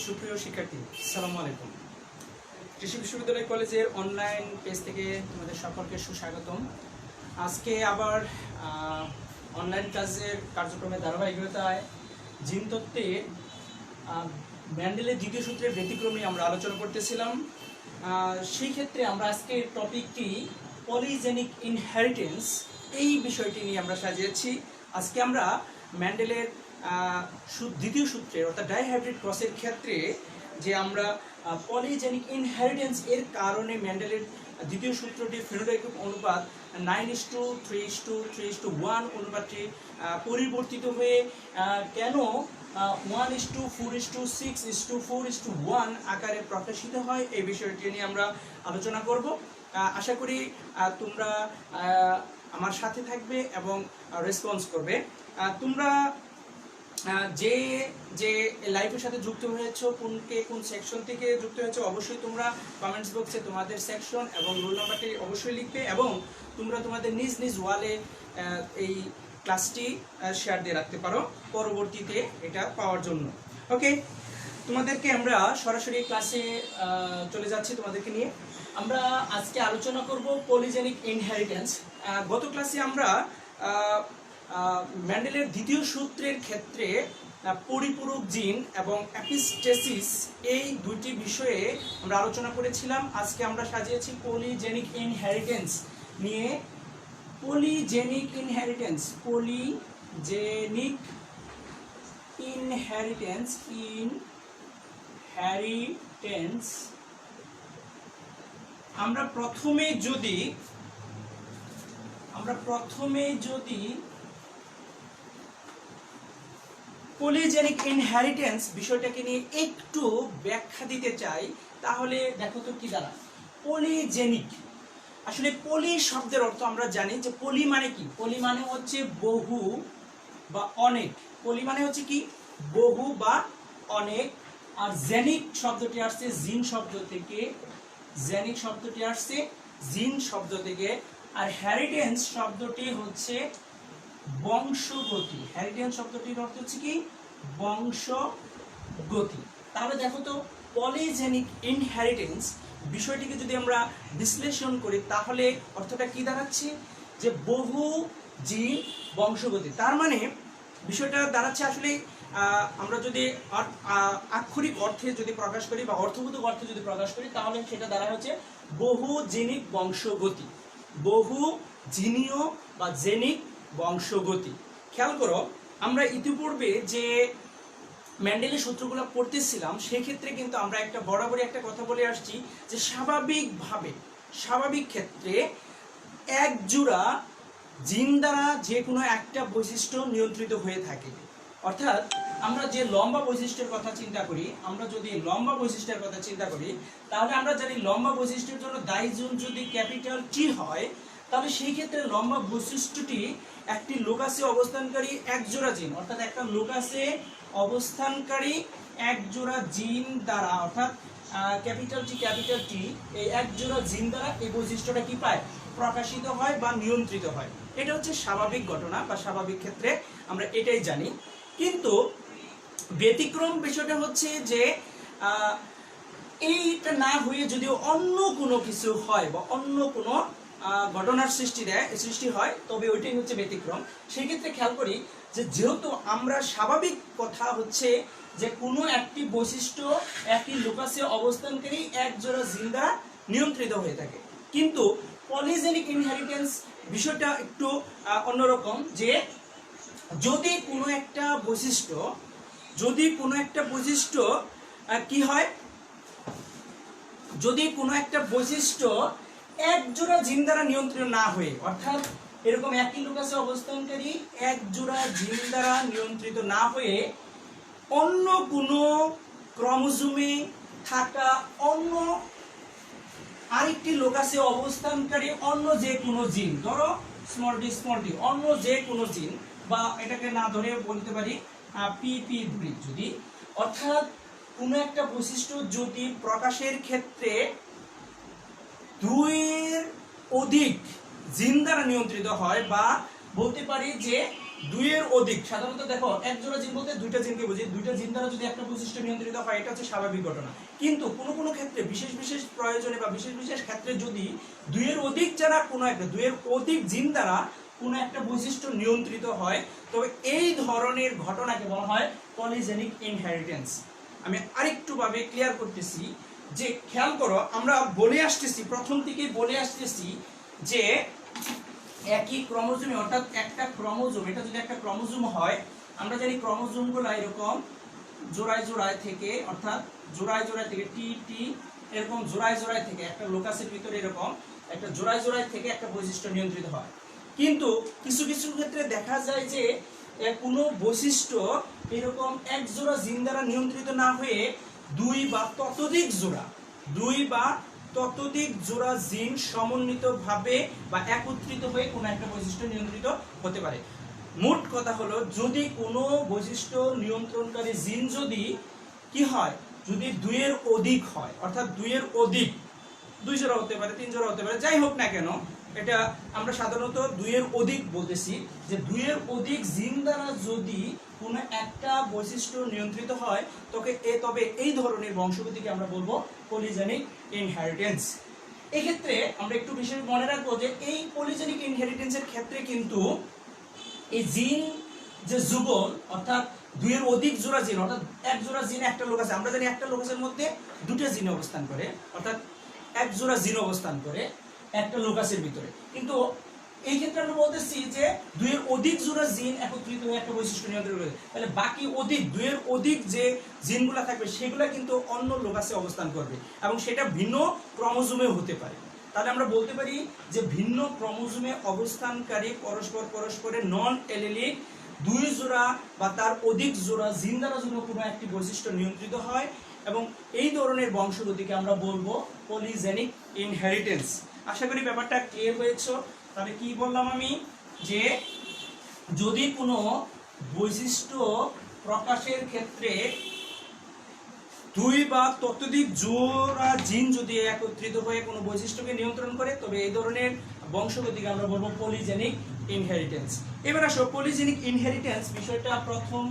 সুপ্রিয় শিক্ষার্থী, আসসালামু আলাইকুম। কৃষি বিশ্ববিদ্যালয় কলেজের অনলাইন পেজ থেকে তোমাদের সকলকে সুস্বাগতম। আজকে আবার অনলাইন ক্লাসের কার্যক্রমের ধারাবাহিকতায় জিন তত্ত্বে ম্যান্ডেলের দ্বিতীয় সূত্রের ব্যতিক্রম নিয়ে আমরা আলোচনা করতেছিলাম। সেই ক্ষেত্রে আমরা আজকে টপিকটি পলিজেনিক ইনহেরিটেন্স এই বিষয়টি নিয়ে আমরা সাজিয়েছি। আজকে আমরা ম্যান্ডেলের দ্বিতীয় সূত্রের অর্থাৎ ডাইহাইব্রিড ক্রসের ক্ষেত্রে যে আমরা পলিজেনিক ইনহেরিটেন্স এর কারণে ম্যান্ডেলের দ্বিতীয় সূত্রটি ফিনোটাইপিক অনুপাত 9:3:3:1 অনুপাতটি পরিবর্তিত হয়ে কেন 1:4:6:4:1 আকারে প্রকাশিত হয় এই বিষয়টি নিয়ে আমরা আলোচনা করব। আশা করি তোমরা আমার সাথে থাকবে এবং রেসপন্স করবে। তোমরা যে যে লাইভের সাথে যুক্ত হয়েছো, কোন সেকশন থেকে যুক্ত হয়েছো, অবশ্যই তোমরা কমেন্টস বক্সে তোমাদের সেকশন এবং রোল নাম্বারটি অবশ্যই লিখবে এবং তোমরা তোমাদের নিজ নিজ ওয়ালে এই ক্লাসটি শেয়ার দিয়ে রাখতে পারো পরবর্তীতে এটা পাওয়ার জন্য। ওকে, তোমাদেরকে আমরা সরাসরি ক্লাসে চলে যাচ্ছি। তোমাদেরকে নিয়ে আমরা আজকে আলোচনা করব পলিজেনিক ইনহেরিটেন্স। গত ক্লাসে আমরা ম্যান্ডেলের দ্বিতীয় সূত্রের ক্ষেত্রে পরিপূরক জিন এবং অ্যাপিস্টেসিস এই দুটি বিষয়ে আমরা আলোচনা করেছিলাম। আজকে আমরা সাজিয়েছি পলিজেনিক ইনহেরিটেন্স নিয়ে। পলিজেনিক ইনহেরিটেন্স আমরা প্রথমে যদি পলিজেনিক ইনহেরিটেন্স বিষয়টাকে নিয়ে একটু ব্যাখ্যা দিতে চাই, তাহলে দেখো তো কি দাঁড়ায় পলিজেনিক। আসলে পলি শব্দের অর্থ আমরা জানি যে পলি মানে কি? পলি মানে হচ্ছে বহু বা অনেক। পলি মানে হচ্ছে কি? বহু বা অনেক। আর জেনিক শব্দটি আসছে জিন শব্দ থেকে। আর হেরিটেন্স শব্দটি হচ্ছে বংশগতি। হেরিটেন্স শব্দটির অর্থ হচ্ছে কি? বংশগতি। তাহলে দেখো তো পলিজেনিক ইনহেরিটেন্স বিষয়টিকে যদি আমরা বিশ্লেষণ করি তাহলে অর্থটা কি দাঁড়াচ্ছে? যে বহু জিন বংশগতি। তার মানে বিষয়টা দাঁড়াচ্ছে আসলে আমরা যদি আক্ষরিক অর্থে যদি প্রকাশ করি বা অর্থবোধক অর্থে যদি প্রকাশ করি তাহলে সেটা দাঁড়ায় হচ্ছে বহু জিনিক বংশগতি, বহু জিনীয় বা জেনিক বংশগতি। খেয়াল করো, আমরা ইতিপূর্বে যে ম্যান্ডেলের সূত্রগুলো পড়তেছিলাম সেক্ষেত্রে কিন্তু আমরা বরাবরই একটা কথা বলে আসছি যে স্বাভাবিক ক্ষেত্রে এক জোড়া জিন দ্বারা যে কোনো একটা বৈশিষ্ট্য নিয়ন্ত্রিত হয়ে থাকে। অর্থাৎ আমরা যে লম্বা বৈশিষ্ট্যের কথা চিন্তা করি, তাহলে আমরা জানি লম্বা বৈশিষ্ট্যের জন্য দায়ী জিন যদি ক্যাপিটাল টি হয় তাহলে সেই ক্ষেত্রে লম্বা বৈশিষ্ট্যটি একটি লোকাসে অবস্থানকারী এক জোড়া জিন, অর্থাৎ একটা লোকাসে অবস্থানকারী এক জোড়া জিন দ্বারা, অর্থাৎ ক্যাপিটাল টি এই এক জোড়া জিন দ্বারা এই বৈশিষ্ট্যটা কি পায়? প্রকাশিত হয় বা নিয়ন্ত্রিত হয়। এটা হচ্ছে স্বাভাবিক ঘটনা বা স্বাভাবিক ক্ষেত্রে আমরা এটাই জানি। কিন্তু ব্যতিক্রম বিষয়টা হচ্ছে যে এইটা না হয়ে যদি অন্য কোনো কিছু হয় বা অন্য কোনো ঘটনার সৃষ্টি হয় তবে ওইটাই হচ্ছে ব্যতিক্রম। সেই ক্ষেত্রে খেয়াল করি যে যেহেতু আমরা স্বাভাবিক কথা হচ্ছে যে কোনো একটি বৈশিষ্ট্য একটি লোকাসে অবস্থানকারী এক জোড়া জিন দ্বারা নিয়ন্ত্রিত হয়ে থাকে, কিন্তু পলিজেনিক ইনহেরিটেন্স বিষয়টা একটু অন্যরকম। যে যদি কোনো একটা বৈশিষ্ট্য কি হয়, যদি কোনো একটা বৈশিষ্ট্য এক জোড়া জিন দ্বারা নিয়ন্ত্রিত না হয়ে, অর্থাৎ এরকম একই লোকাসে অবস্থানকারী এক জোড়া জিন দ্বারা নিয়ন্ত্রিত না হয়ে অন্য কোনো ক্রোমোজোমে থাকা অন্য আরেকটি লোকাসে অবস্থানকারী অন্য যে কোনো জিন, ধরো স্মল ডি অন্য যে কোনো জিন, বা এটাকে না ধরে বলতে পারি PP3 যদি, অর্থাৎ কোনো একটা বৈশিষ্ট্য যদি প্রকাশের ক্ষেত্রে দুইয়ের অধিক জিন দ্বারা নিয়ন্ত্রিত হয়, বা বলতে পারি যে দুইয়ের অধিক, সাধারণত দেখো এক জোড়া জিন বলতে দুইটা জিনকে বুঝি, দুইটা জিন দ্বারা যদি একটা বৈশিষ্ট্য নিয়ন্ত্রিত হয় এটা হচ্ছে স্বাভাবিক ঘটনা। কিন্তু কোনো কোনো ক্ষেত্রে বিশেষ বিশেষ প্রয়োজনে বা বিশেষ বিশেষ ক্ষেত্রে যদি দুইয়ের অধিক যারা কোনো একটা দুইয়ের অধিক জিন দ্বারা কোনো একটা বৈশিষ্ট্য নিয়ন্ত্রিত হয়, তবে এই ধরনের ঘটনাকে বলা হয় পলিজেনিক ইনহেরিটেন্স। আমি আরেকটু ভাবে ক্লিয়ার করতেছি যে খেয়াল করো, আমরা বলে আসতেছি প্রথম থেকেই বলে আসতেছি যে একই ক্রোমোজোমে, অর্থাৎ একটা ক্রোমোজোম, এটা যদি একটা ক্রোমোজোম হয়, আমরা জানি ক্রোমোজোমগুলো এরকম জোড়ায় জোড়ায় থেকে, অর্থাৎ জোড়ায় জোড়ায় থেকে টি টি এরকম জোড়ায় জোড়ায় থেকে একটা লোকাসের ভিতরে এরকম একটা জোড়ায় জোড়ায় থেকে একটা বৈশিষ্ট্য নিয়ন্ত্রিত হয়। কিন্তু কিছু কিছু ক্ষেত্রে দেখা যায় যে কোনো বৈশিষ্ট্য এরকম এক জোড়া জিন দ্বারা নিয়ন্ত্রিত না হয়ে দুই বা ততোধিক জোড়া জিন সমন্বিতভাবে বা একত্রিত হয়ে কোনো একটা বৈশিষ্ট্য নিয়ন্ত্রিত হতে পারে। মোট কথা হলো, যদি কোনো বৈশিষ্ট্য নিয়ন্ত্রণকারী জিন যদি কি হয়, যদি দুইয়ের অধিক হয়, অর্থাৎ দুইয়ের অধিক, দুই জোড়া হতে পারে, তিন জোড়া হতে পারে, যাই হোক না কেন, এটা আমরা সাধারণত দুইয়ের অধিক বলতেছি, যে দুইয়ের অধিক জিন দ্বারা যদি কোনো একটা বৈশিষ্ট্য নিয়ন্ত্রিত হয় তবে এই ধরনের বংশগতিকে আমরা বলবো পলিজেনিক ইনহেরিটেন্স। এক্ষেত্রে আমরা একটু বিশেষ মনে রাখবো যে এই পলিজেনিক ইনহেরিটেন্সের ক্ষেত্রে কিন্তু এই জিন যে যুগল, অর্থাৎ দুইয়ের অধিক জোড়া জিন, অর্থাৎ এক জোড়া জিন একটা লোক আছে, আমরা জানি একটা লোকাসের মধ্যে দুটো জিন অবস্থান করে, অর্থাৎ এক জোড়া জিন অবস্থান করে একটা লোকাসের ভিতরে। কিন্তু এই ক্ষেত্রে আমরা বলতেছি যে দুইয়ের অধিক জোড়া জিন একত্রিত হয়ে একটা বৈশিষ্ট্য নিয়ন্ত্রণ করে, তাহলে বাকি দুইয়ের অধিক যে জিনগুলা থাকবে সেগুলা কিন্তু অন্য লোকাসে অবস্থান করবে এবং সেটা ভিন্ন ক্রোমোজোমেও হতে পারে। তাহলে আমরা বলতে পারি যে ভিন্ন ক্রোমোজোমে অবস্থানকারী পরস্পরের নন এলিলিক দুই জোড়া বা তার অধিক জোড়া জিন দ্বারা যদি কোনো একটি বৈশিষ্ট্য নিয়ন্ত্রিত হয়, এবং এই ধরনের বংশগতিকে আমরা বলবো পলিজেনিক ইনহেরিটেন্স। আশা করি ব্যাপারটা ক্লিয়ার হয়েছে। তাহলে কি বললাম আমি, যে যদি কোনো বৈশিষ্ট্য প্রকাশের ক্ষেত্রে দুই বা ততোধিক জোড়া জিন যদি একত্রিত হয়ে কোনো বৈশিষ্ট্যকে নিয়ন্ত্রণ করে, তবে এই ধরনের বংশগতিকে আমরা বলবো পলিজেনিক ইনহেরিটেন্স। এবার আসো পলিজেনিক ইনহেরিটেন্স বিষয়টা প্রথম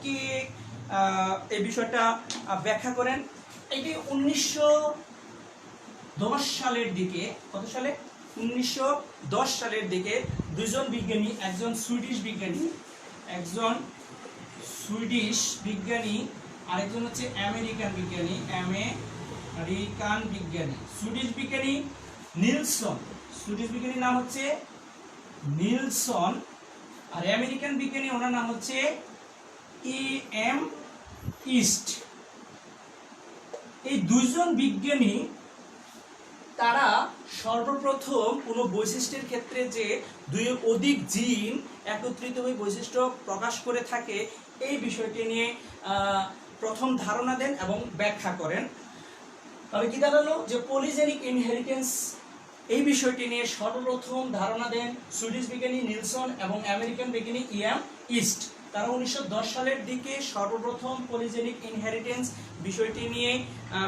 কে এই বিষয়টা ব্যাখ্যা করেন। এটি 1910 সালের দিকে, কত সালে, 1910 সালের দিকে দুইজন বিজ্ঞানী, একজন সুইডিশ বিজ্ঞানী আরেকজন হচ্ছে আমেরিকান বিজ্ঞানী। সুইডিশ বিজ্ঞানী সুইডিশ বিজ্ঞানীর নাম হচ্ছে নিলসন, আর আমেরিকান বিজ্ঞানী ওনার নাম হচ্ছে E.M. ইস্ট। এই দুইজন বিজ্ঞানী তারা সর্বপ্রথম কোনো বৈশিষ্ট্যের ক্ষেত্রে যে দুইয়ের অধিক জিন একত্রিত হয়ে বৈশিষ্ট্য প্রকাশ করে থাকে এই বিষয়টি নিয়ে প্রথম ধারণা দেন এবং ব্যাখ্যা করেন। তবে কি দাঁড়ালো, যে পলিজেনিক ইনহেরিটেন্স এই বিষয়টি নিয়ে সর্বপ্রথম ধারণা দেন সুইডিশ বিজ্ঞানী নিলসন এবং আমেরিকান বিজ্ঞানী E.M. ইস্ট। তারা 1910 সালের দিকে সর্বপ্রথম পলিজেনিক ইনহেরিটেন্স বিষয়টি নিয়ে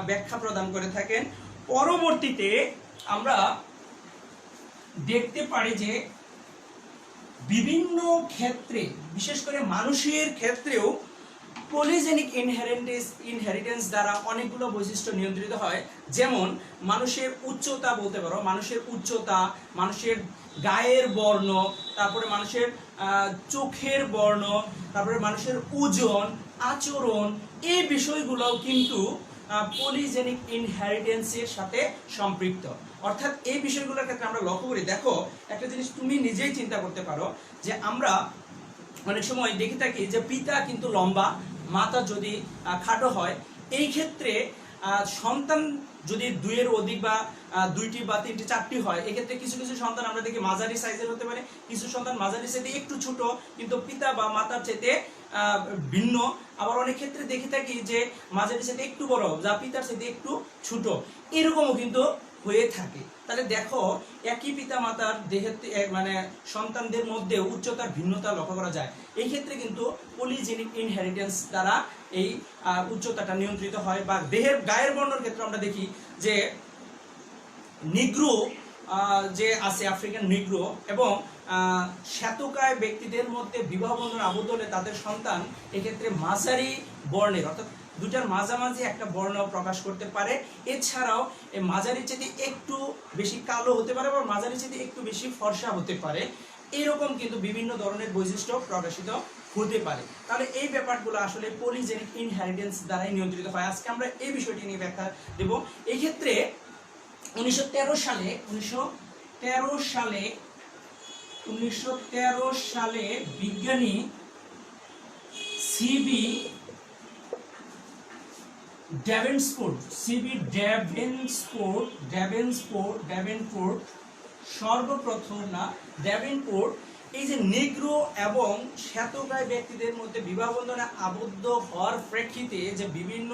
ব্যাখ্যা প্রদান করে থাকেন। পরবর্তীতে আমরা দেখতে পারি যে বিভিন্ন ক্ষেত্রে, বিশেষ করে মানুষের ক্ষেত্রেও পলিজেনিক ইনহেরিটেন্স দ্বারা অনেকগুলো বৈশিষ্ট্য নিয়ন্ত্রিত হয়। যেমন মানুষের উচ্চতা বলতে পারো, মানুষের উচ্চতা, মানুষের গায়ের বর্ণ, তারপরে মানুষের চোখের বর্ণ, তারপরে মানুষের ওজন, আচরণ, এই বিষয়গুলোও কিন্তু পলিজেনিক ইনহেরিটেন্সের সাথে সম্পৃক্ত। অর্থাৎ এই বিষয়গুলোর ক্ষেত্রে আমরা লক্ষ্য করি, দেখো একটা জিনিস তুমি নিজেই চিন্তা করতে পারো, যে আমরা অনেক সময় দেখে থাকি যে পিতা কিন্তু লম্বা, মাতা যদি খাটো হয়, এই ক্ষেত্রে সন্তান যদি দুইয়ের অধিক বা দুইটি বা তিনটি চারটি হয়, এক্ষেত্রে কিছু কিছু সন্তান আমরা দেখি মাঝারি সাইজের হতে পারে, কিছু সন্তান মাঝারি চাইতে একটু ছোট কিন্তু পিতা বা মাতার চাইতে ভিন্ন। আবার অনেক ক্ষেত্রে দেখে থাকি যে মাঝারি চাইতে একটু বড়, যা পিতার চাইতে একটু ছোট, এরকমও কিন্তু হয়ে থাকে। তাহলে দেখো একই পিতা মাতার দেহের মানে সন্তানদের মধ্যে উচ্চতার ভিন্নতা লক্ষ্য করা যায়। এই ক্ষেত্রে কিন্তু পলিজেনিক ইনহেরিটেন্স দ্বারা এই উচ্চতাটা নিয়ন্ত্রিত হয়। বা দেহের গায়ের বর্ণের ক্ষেত্রে আমরা দেখি যে নিগ্রো যে আছে আফ্রিকান নিগ্রো এবং শ্বেতকায় ব্যক্তিদের মধ্যে বিবাহ বন্ধনে আবদ্ধ হলে তাদের সন্তান এক্ষেত্রে মাঝারি বর্ণের অর্থাৎ দুটার মাঝামাঝি একটা বর্ণ প্রকাশ করতে পারে। এছাড়াও এই মাঝারি চেয়ে একটু বেশি কালো হতে পারে বা মাঝারি চেয়ে একটু বেশি ফর্সা হতে পারে, এরকম কিন্তু বিভিন্ন ধরনের বৈশিষ্ট্য প্রকাশিত হতে পারে। তাহলে এই ব্যাপারগুলো আসলে পলিজেনিক ইনহেরিটেন্স দ্বারাই নিয়ন্ত্রিত হয়। আজকে আমরা এই বিষয়টি নিয়ে ব্যাখ্যা দেব। এই ক্ষেত্রে 1913 সালে বিজ্ঞানী সিবি ড্যাভেনপোর্ট এই যে নিগ্রো এবং শ্বেতকায় ব্যক্তিদের মধ্যে বিবাহ বন্ধনে আবদ্ধ হওয়ার প্রেক্ষিতে যে বিভিন্ন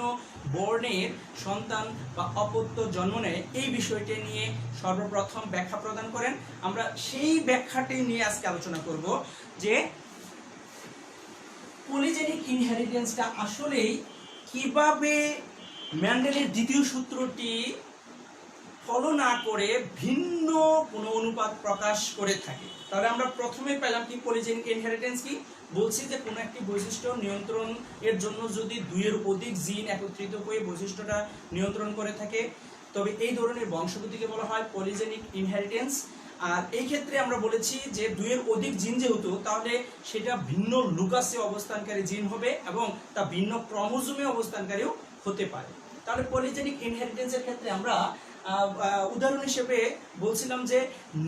বর্ণের সন্তান বা অপত্য জন্ম নেয়, এই বিষয়টি নিয়ে সর্বপ্রথম ব্যাখ্যা প্রদান করেন। আমরা সেই ব্যাখ্যাটি নিয়ে আজকে আলোচনা করব যে পলিজেনিক ইনহেরিটেন্সটা আসলেই কিভাবে মেন্ডেলের দ্বিতীয় সূত্রটি ফলো না করে ভিন্ন কোনো অনুপাত প্রকাশ করে থাকে। তাহলে আমরা প্রথমে পেলাম কি পলিজেনিক ইনহেরিটেন্স কি, বলছি যে কোনো একটি বৈশিষ্ট্য নিয়ন্ত্রণ এর জন্য যদি দুইয়ের অধিক জিন একত্রিত হয়ে বৈশিষ্ট্যটা নিয়ন্ত্রণ করে থাকে, তবে এই ধরনের বংশগতিকে বলা হয় পলিজেনিক ইনহেরিটেন্স। আর এই ক্ষেত্রে আমরা বলেছি যে দুইয়ের অধিক জিন যেহেতু, তাহলে সেটা ভিন্ন লুকাসে অবস্থানকারী জিন হবে এবং তা ভিন্ন ক্রোমোজোমে অবস্থানকারীও হতে পারে। তাহলে পলিজেনিক ইনহেরিটেন্সের ক্ষেত্রে আমরা উদাহরণ হিসেবে বলছিলাম যে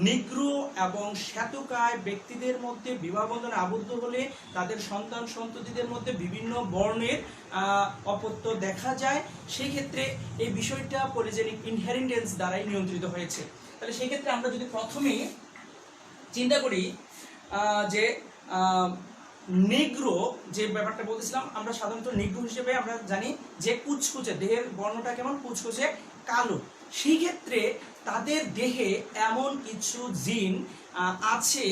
নিগ্রো এবং শ্বেতকায় ব্যক্তিদের মধ্যে বিবাহ বন্ধনে আবদ্ধ হলে তাদের সন্তান সন্ততিদের মধ্যে বিভিন্ন বর্ণের অপত্য দেখা যায়। সেই ক্ষেত্রে এই বিষয়টা পলিজেনিক ইনহেরিটেন্স দ্বারাই নিয়ন্ত্রিত হয়েছে। তাহলে সেই ক্ষেত্রে আমরা যদি প্রথমে চিন্তা করি যে নিগ্রো যে ব্যাপারটা বলতেছিলাম, আমরা সাধারণত নিগ্রো হিসেবে আমরা জানি যে কুচকুচে, দেহের বর্ণটা কেমন কুচকুচে কালো। সেই ক্ষেত্রে তাদের দেহে এমন কিছু জিন আছে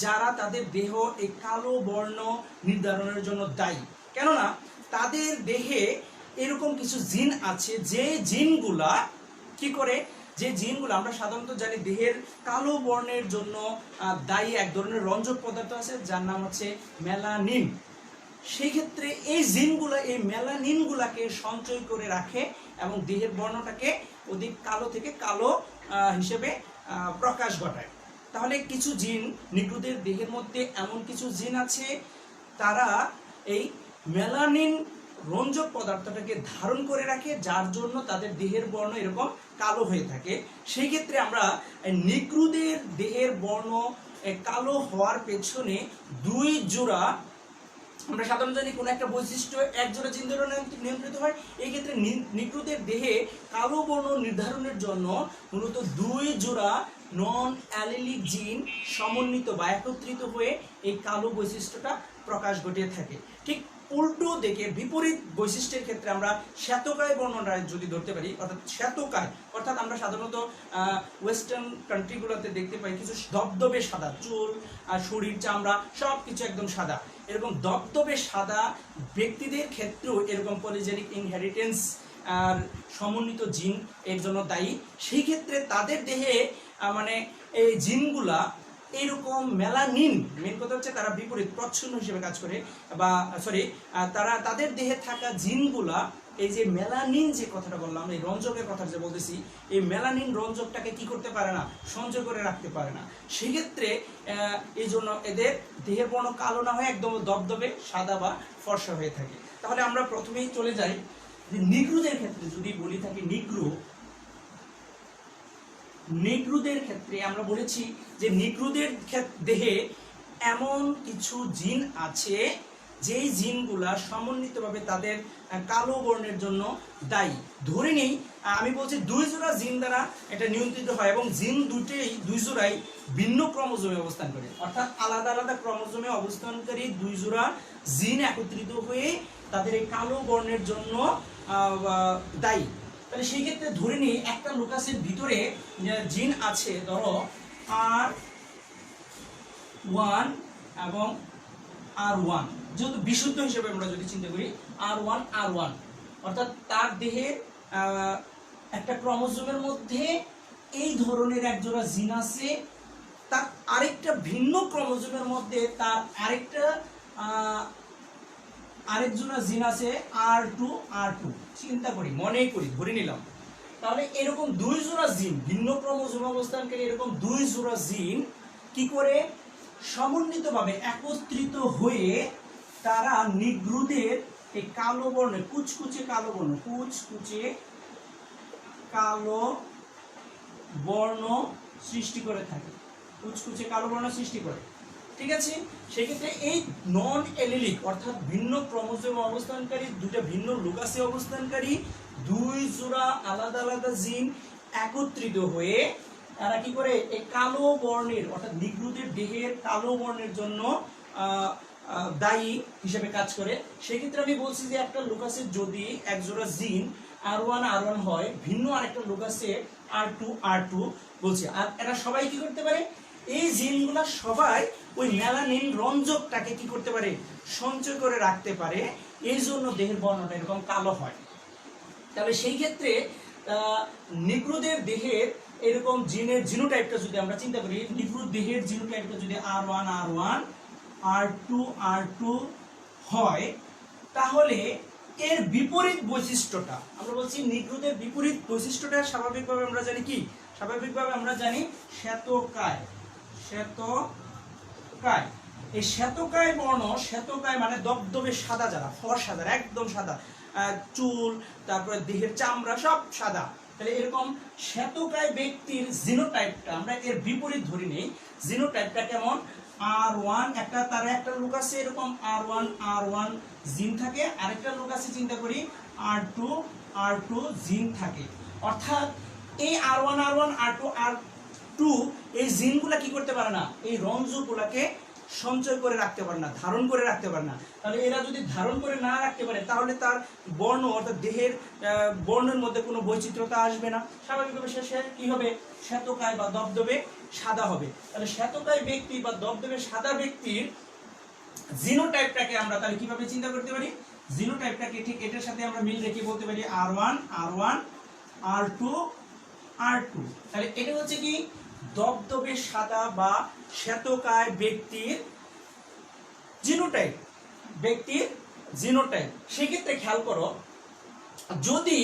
যারা তাদের দেহ এই কালো বর্ণ নির্ধারণের জন্য দায়ী। কেননা তাদের দেহে এরকম কিছু জিন আছে যে জিনগুলা কি করে, যে জিনগুলো আমরা সাধারণত জানি দেহের কালো বর্ণের জন্য দায়ী এক ধরনের রঞ্জক পদার্থ আছে যার নাম হচ্ছে মেলানিন। সেই ক্ষেত্রে এই জিনগুলো এই মেলানিনগুলাকে সঞ্চয় করে রাখে এবং দেহের বর্ণটাকে অধিক কালো থেকে কালো হিসেবে প্রকাশ ঘটায়। তাহলে কিছু জিন, নিগ্রোদের দেহের মধ্যে এমন কিছু জিন আছে তারা এই মেলানিন রঞ্জক পদার্থটাকে ধারণ করে রাখে, যার জন্য তাদের দেহের বর্ণ এরকম কালো হয়ে থাকে। সেই ক্ষেত্রে আমরা নিগ্রোদের দেহের বর্ণ কালো হওয়ার পেছনে দুই জোড়া, আমরা সাধারণত জানি কোনো একটা বৈশিষ্ট্য এক জোড়া জিন দ্বারা নিয়ন্ত্রিত হয়। এই ক্ষেত্রে নিগ্রোদের দেহে কালো বর্ণ নির্ধারণের জন্য মূলত দুই জোড়া নন অ্যালিলিক জিন সমন্বিত বা একত্রিত হয়ে এই কালো বৈশিষ্ট্যটা প্রকাশ ঘটিয়ে থাকে। ঠিক উল্টো দিকে বিপরীত বৈশিষ্ট্যের ক্ষেত্রে আমরা শ্বেতকায় বর্ণটা যদি ধরতে পারি, অর্থাৎ শ্বেতকায় অর্থাৎ আমরা সাধারণত ওয়েস্টার্ন কান্ট্রিগুলোতে দেখতে পাই কিছু দবদবে সাদা চুল আর শরীর চামড়া সব কিছু একদম সাদা, এরকম দবদবে সাদা ব্যক্তিদের ক্ষেত্রেও এরকম পলিজেনিক ইনহেরিটেন্স আর সমন্বিত জিন এর জন্য দায়ী। সেই ক্ষেত্রে তাদের দেহে মানে এই জিনগুলা এইরকম মেলানিন, মেন কথা হচ্ছে তারা বিপরীত প্রচ্ছন্ন হিসেবে কাজ করে, বা তারা তাদের দেহে থাকা জিনগুলা এই যে মেলানিন যে কথাটা বললাম, এই রঞ্জকের কথা যে বলতেছি, এই মেলানিন রঞ্জকটাকে কি করতে পারে না, সঞ্চয় করে রাখতে পারে না। সেক্ষেত্রে এই জন্য এদের দেহের বর্ণ কালো না হয়ে একদম দবদবে সাদা বা ফর্সা হয়ে থাকে। তাহলে আমরা প্রথমেই চলে যাই যে নিগ্রোদের ক্ষেত্রে যদি বলি থাকি, নিগ্রোদের ক্ষেত্রে আমরা বলেছি যে নিগ্রোদের দেহে এমন কিছু জিন আছে যেই জিনগুলা সমন্বিতভাবে তাদের কালো বর্ণের জন্য দায়ী। ধরে নেই আমি বলছি দুই জোড়া জিন দ্বারা এটা নিয়ন্ত্রিত হয় এবং জিন দুই জোড়াই ভিন্ন ক্রোমোজোমে অবস্থান করে, অর্থাৎ আলাদা আলাদা ক্রোমোজোমে অবস্থানকারী দুই জোড়া জিন একত্রিত হয়ে তাদের এই কালো বর্ণের জন্য দায়ী। তাহলে সেই ক্ষেত্রে ধরে নিই একটা লুকাসের ভিতরে জিন আছে, ধরো R1 এবং R1, যেহেতু বিশুদ্ধ হিসেবে আমরা যদি চিন্তা করি R1 অর্থাৎ তার দেহের একটা ক্রোমোজোমের মধ্যে এই ধরনের একজোড়া জিন আছে, তার আরেকটা ভিন্ন ক্রোমোজোমের মধ্যে তার আরেক জোড়া জিন আছে R2 চিন্তা করি, মনে করি, ধরে নিলাম। তাহলে এরকম দুই জোড়া জিন, ভিন্ন ক্রোমোজোমে অবস্থানকারী এরকম দুই জোড়া জিন কি করে সমন্বিতভাবে একত্রিত হয়ে তারা নিগ্রোদের এই কালো বর্ণ, কুচকুচে কালো বর্ণ সৃষ্টি করে থাকে, কুচকুচে কালো বর্ণ সৃষ্টি করে। ঠিক আছে, সেক্ষেত্রে এই নন এলিলিক অর্থাৎ ভিন্ন ক্রোমোজোমে অবস্থানকারী দুটো ভিন্ন লুকাসে অবস্থানকারী দুই জোড়া আলাদা আলাদা জিন একত্রিত হয়ে তারা কি করে এই কালো বর্ণের অর্থাৎ নিগ্রোদের দেহের কালো বর্ণের জন্য দায়ী হিসেবে কাজ করে। সেক্ষেত্রে আমি বলছি যে একটা লুকাসের যদি এক জোড়া জিন R1 হয়, ভিন্ন আরেকটা লুকাসে R2 বলছি, আর এরা সবাই কি করতে পারে, এই জিনগুলা সবাই ওই মেলানিন রঞ্জকটাকে কি করতে পারে, সঞ্চয় করে রাখতে পারে, এই জন্য দেহের বর্ণটা এরকম কালো হয়। তাহলে সেই ক্ষেত্রে নিগ্রোদের দেহের এরকম জিনের জিনোটাইপটা যদি আমরা চিন্তা করি, নিগ্রো দেহের জিনোটাইপটা যদি R1 R2 হয়, তাহলে এর বিপরীত বৈশিষ্ট্যটা আমরা বলছি নিগ্রোদের বিপরীত বৈশিষ্ট্যটা স্বাভাবিকভাবে আমরা জানি কি, স্বাভাবিকভাবে আমরা জানি শ্বেতকায়। এই শ্বেতকায় বর্ণ, শ্বেতকায় মানে দবদবে সাদা, যারা ফর্সা, যারা একদম সাদা, চুল, তারপরে দেহের চামড়া সব সাদা, তাহলে এরকম শ্বেতকায় ব্যক্তির জিনোটাইপটা আমরা এর বিপরীত ধরে নেই। জিনোটাইপটা কেমন, R1 তার একটা লোক আছে এরকম R1 জিন থাকে, আরেকটা লোক আছে চিন্তা করি R2 জিন থাকে। অর্থাৎ এই R1 R2 এই জিনগুলা কি করতে পারে না, এই রঞ্জকগুলাকে সঞ্চয় করে রাখতে পারে না, ধারণ করে রাখতে পারে না। তাহলে এরা যদি ধারণ করে না রাখতে পারে, তাহলে তার বর্ণ অর্থাৎ দেহের বর্ণের মধ্যে কোনো বৈচিত্র্যতা আসবে না, স্বাভাবিকভাবে সে কি হবে, শ্বেতকায় বা দবদবে সাদা হবে। তাহলে শ্বেতকায় ব্যক্তি বা দবদবে সাদা ব্যক্তির জিনোটাইপটাকে আমরা তাহলে কিভাবে চিন্তা করতে পারি, জিনোটাইপটাকে ঠিক এটার সাথে আমরা মিল রেখে বলতে পারি R1 R2। তাহলে এটা হচ্ছে কি দবদবে সাদা বা শ্বেতকায় ব্যক্তির জিনোটাইপ, সেক্ষেত্রে খেয়াল করো, যদি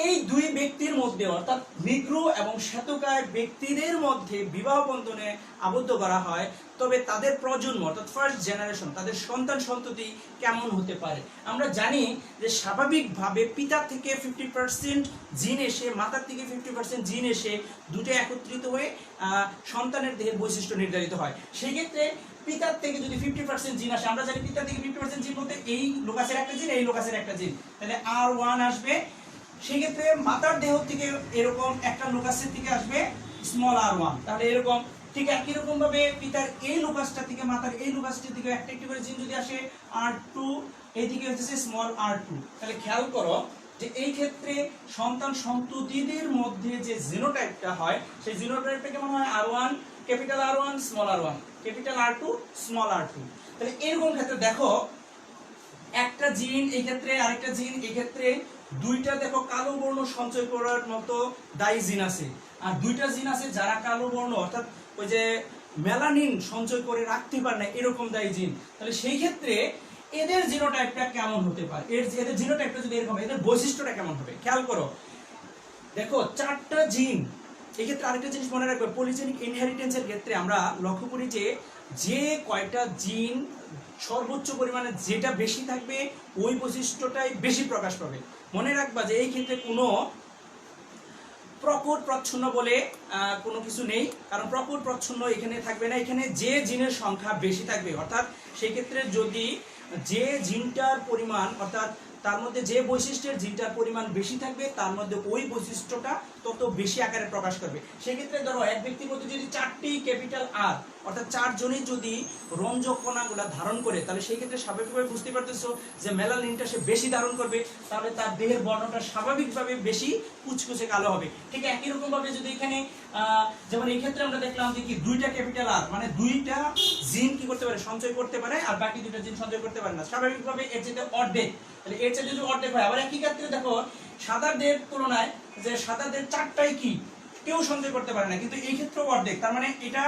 এই দুই ব্যক্তির মধ্যে অর্থাৎ নিগ্রো এবং শ্বেতকায় ব্যক্তিদের মধ্যে বিবাহ বন্ধনে আবদ্ধ করা হয়, তবে তাদের প্রজন্ম অর্থাৎ ফার্স্ট জেনারেশন, তাদের সন্তান সন্ততি কেমন হতে পারে। আমরা জানি যে স্বাভাবিকভাবে পিতা থেকে 50% জিন এসে, মাতার থেকে 50% জিন এসে দুটো একত্রিত হয়ে সন্তানের দেহের বৈশিষ্ট্য নির্ধারিত হয়। সেই ক্ষেত্রে পিতার থেকে যদি 50% জিন আসে, আমরা জানি পিতার থেকে 50% জিন বলতে এই লোকাসের একটা জিন, এই লোকাসের একটা জিন, তাহলে R1 আসবে। সেক্ষেত্রে মাতার দেহ থেকে এরকম একটা লোকাসের থেকে আসবে r1, তাহলে এরকম ঠিক একই রকম ভাবে পিতার এই লোকাসটা থেকে মাতার এই লোকাসটির দিকে একটা একটি করে জিন যদি আসে R2, এইদিকে হচ্ছে r2। তাহলে খেয়াল করো যে এই ক্ষেত্রে সন্তান সন্ততিদের মধ্যে যে জিনোটাইপটা হয়, সেই জিনোটাইপটা কেমন হয়, R1 capital R1 small r1, capital R2 small r2। তাহলে এরকম ক্ষেত্রে দেখো একটা জিন এই ক্ষেত্রে, আরেকটা জিন এই ক্ষেত্রে, দুইটা দেখো কালো বর্ণ সঞ্চয় করার মতো দায়ী জিন আছে, আর দুইটা জিন আছে যারা কালো বর্ণ অর্থাৎ ওই যে মেলানিন সঞ্চয় করে রাখতে পারে না এরকম দায়ী জিন। তাহলে সেই ক্ষেত্রে এদের জিনোটাইপটা কেমন হতে পারে, এদের জিনোটাইপটা যদি এরকম, এদের বৈশিষ্ট্যটা কেমন হবে খেয়াল করো। দেখো চারটা জিন, এই ক্ষেত্রে আরেকটা জিনিস মনে রাখবে, পলিজেনিক ইনহেরিটেন্সের ক্ষেত্রে আমরা লক্ষ্য করি যে কয়টা জিন সর্বোচ্চ পরিমাণে যেটা বেশি থাকবে ওই বৈশিষ্ট্যটাই বেশি প্রকাশ পাবে। মনে রাখবা যে এই ক্ষেত্রে কোনো প্রকট প্রচ্ছন্ন বলে কোনো কিছু নেই, কারণ প্রকট প্রচ্ছন্ন এখানে থাকবে না, এখানে যে জিনের সংখ্যা বেশি থাকবে, অর্থাৎ সেই ক্ষেত্রে যদি যে জিনটার পরিমাণ অর্থাৎ তার মধ্যে যে বৈশিষ্ট্যের জিনটার পরিমাণ বেশি থাকবে তার মধ্যে ওই বৈশিষ্ট্যটা তত বেশি আকারে প্রকাশ করবে। সেক্ষেত্রে ধরো এক ব্যক্তির মধ্যে যদি 4টি ক্যাপিটাল R অর্থাৎ 4 জনই যদি রঞ্জক কণাগুলা ধারণ করে, তাহলে সেই ক্ষেত্রে স্বাভাবিকভাবে বুঝতে পারতেছো যে মেলানিনটা সে বেশি ধারণ করবে, তাহলে তার দেহের বর্ণটা স্বাভাবিকভাবে বেশি কুচকুচে কালো হবে। ঠিক একই রকম ভাবে যদি এখানে যেমন এই ক্ষেত্রে আমরা দেখলাম যে কি দুইটা ক্যাপিটাল R মানে দুইটা জিন কি করতে পারে, সঞ্চয় করতে পারে, আর বাকি দুইটা জিন সঞ্চয় করতে পারে না, স্বাভাবিকভাবে এর চেয়ে অর্ধেক, তাহলে এর চেয়ে যদি অর্ধেক হয়। আবার একই ক্ষেত্রে দেখো সাদাদের তুলনায় যে সাদাদের 4টাই কি কেউ সন্দেহ করতে পারে না, কিন্তু এই ক্ষেত্রেও অর্ধেক। তার মানে এটা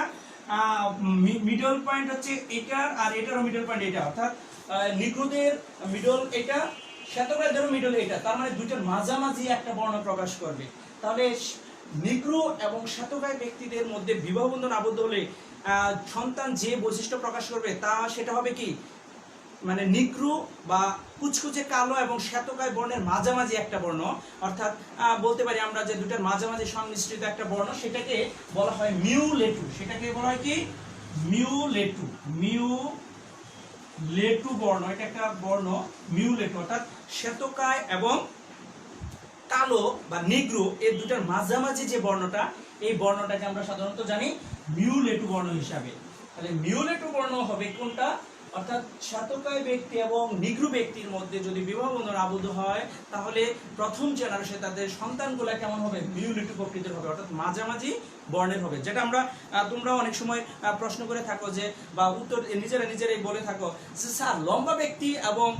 মিডল পয়েন্ট হচ্ছে এটা, আর এটারও মিডল পয়েন্ট এটা, অর্থাৎ নিগ্রোদের মিডল এটা, শ্বেতকায়দেরও মিডল এটা। তার মানে দুইটার মাঝামাঝি একটা বর্ণ প্রকাশ করবে। তাহলে নিগ্রো এবং শ্বেতকায় ব্যক্তিদের মধ্যে বিবাহ বন্ধন আবদ্ধ হলে সন্তান যে বৈশিষ্ট্য প্রকাশ করবে তা সেটা হবে কি, মানে নিগ্রো বা কুচকুচে কালো এবং শ্বেতকায় বর্ণের মাঝামাঝি একটা বর্ণ, অর্থাৎ বলতে পারি আমরা যে দুটার মাঝামাঝি সংমিশ্রিত একটা বর্ণ, সেটাকে বলা হয় মিউলেটু। সেটাকে বলা হয় কি, মিউলেটু। মিউলেটু বর্ণ, এটা একটা বর্ণ মিউলেটু, অর্থাৎ শ্বেতকায় এবং কালো বা নিগ্রো এই দুটার মাঝামাঝি যে বর্ণটা, এই বর্ণটাকে আমরা সাধারণত জানি মিউলেটু বর্ণ হিসাবে। তাহলে মিউলেটু বর্ণ হবে কোনটা, অর্থাৎ শ্বেতকায় ব্যক্তি এবং নিগ্রো ব্যক্তির মধ্যে যদি বিবাহ বন্ধন আবদ্ধ হয়, তাহলে প্রথম জেনারেশনে তাদের সন্তানগুলা কেমন হবে, মিউলেটু প্রকৃতির হবে, অর্থাৎ মাঝামাঝি বর্ণের হবে। যেটা আমরা তোমরা অনেক সময় প্রশ্ন করে থাকো যে, বা উত্তর নিজেরাই বলে থাকো যে স্যার লম্বা ব্যক্তি এবং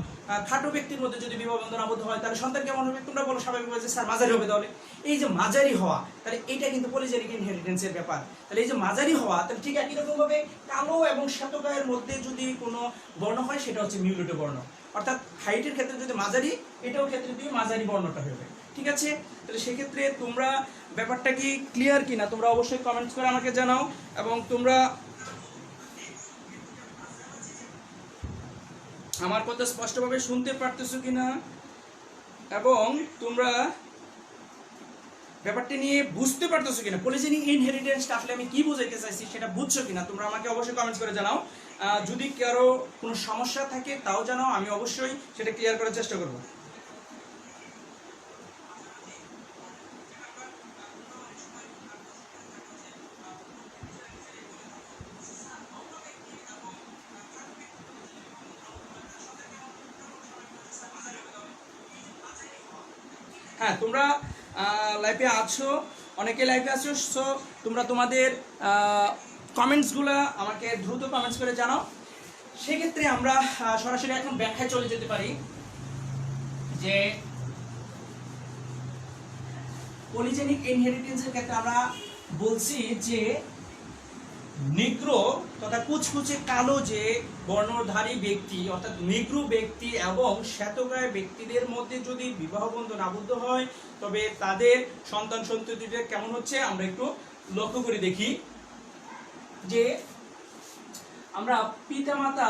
খাটো ব্যক্তির মধ্যে যদি বিবাহ বন্ধন আবদ্ধ হয় তাহলে সন্তান কেমন হবে, তোমরা বলো স্বাভাবিকভাবে যে স্যার মাঝারি হবে। তাহলে এই যে মাঝারি হওয়া, তাহলে এটা কিন্তু পলিজেনিক ইনহেরিটেন্সের ব্যাপার। তাহলে এই যে মাঝারি হওয়া, তাহলে ঠিক একই রকম ভাবে কালো এবং শ্বেতকায়ের মধ্যে যদি কোনো বর্ণ হয় সেটা হচ্ছে মিউলেটু বর্ণ, অর্থাৎ হাইটের ক্ষেত্রে যদি মাঝারি, এটাও ক্ষেত্রে দিয়ে মাঝারি বর্ণটা হবে। ঠিক আছে, তাহলে সেক্ষেত্রে তোমরা ব্যাপারটা কি ক্লিয়ার কিনা তোমরা অবশ্যই কমেন্টস করে আমাকে জানাও, এবং তোমরা আমার কথা স্পষ্টভাবে শুনতে পারতেছো কিনা, এবং তোমরা ব্যাপারটা নিয়ে বুঝতে পারতেছো কিনা, পলিজেনিক ইনহেরিটেন্সটা আসলে আমি কি বোঝাইতে চাইছি সেটা বুঝছো কিনা তোমরা আমাকে অবশ্যই কমেন্টস করে জানাও। যদি কারো কোনো সমস্যা থাকে তাও জানাও, আমি অবশ্যই সেটা ক্লিয়ার করার চেষ্টা করব। হ্যাঁ, তোমরা লাইভে আছো, অনেকে লাইভে আছো, সো তোমরা তোমাদের কমেন্টসগুলো আমাকে দ্রুত কমেন্টস করে জানাও। সেক্ষেত্রে আমরা সরাসরি এখন ব্যাখ্যায় চলে যেতে পারি যে পলিজেনিক ইনহেরিটেন্সের ক্ষেত্রে আমরা বলছি যে নিগ্রো তথা কুচকুচে কালো যে বর্ণধারী ব্যক্তি, অর্থাৎ নিগ্রো ব্যক্তি এবং শ্বেতকায় ব্যক্তিদের মধ্যে যদি বিবাহ বন্ধন আবদ্ধ হয়, তবে তাদের সন্তান সন্ততিটা কেমন হচ্ছে আমরা একটু লক্ষ্য করে দেখি। যে আমরা পিতামাতা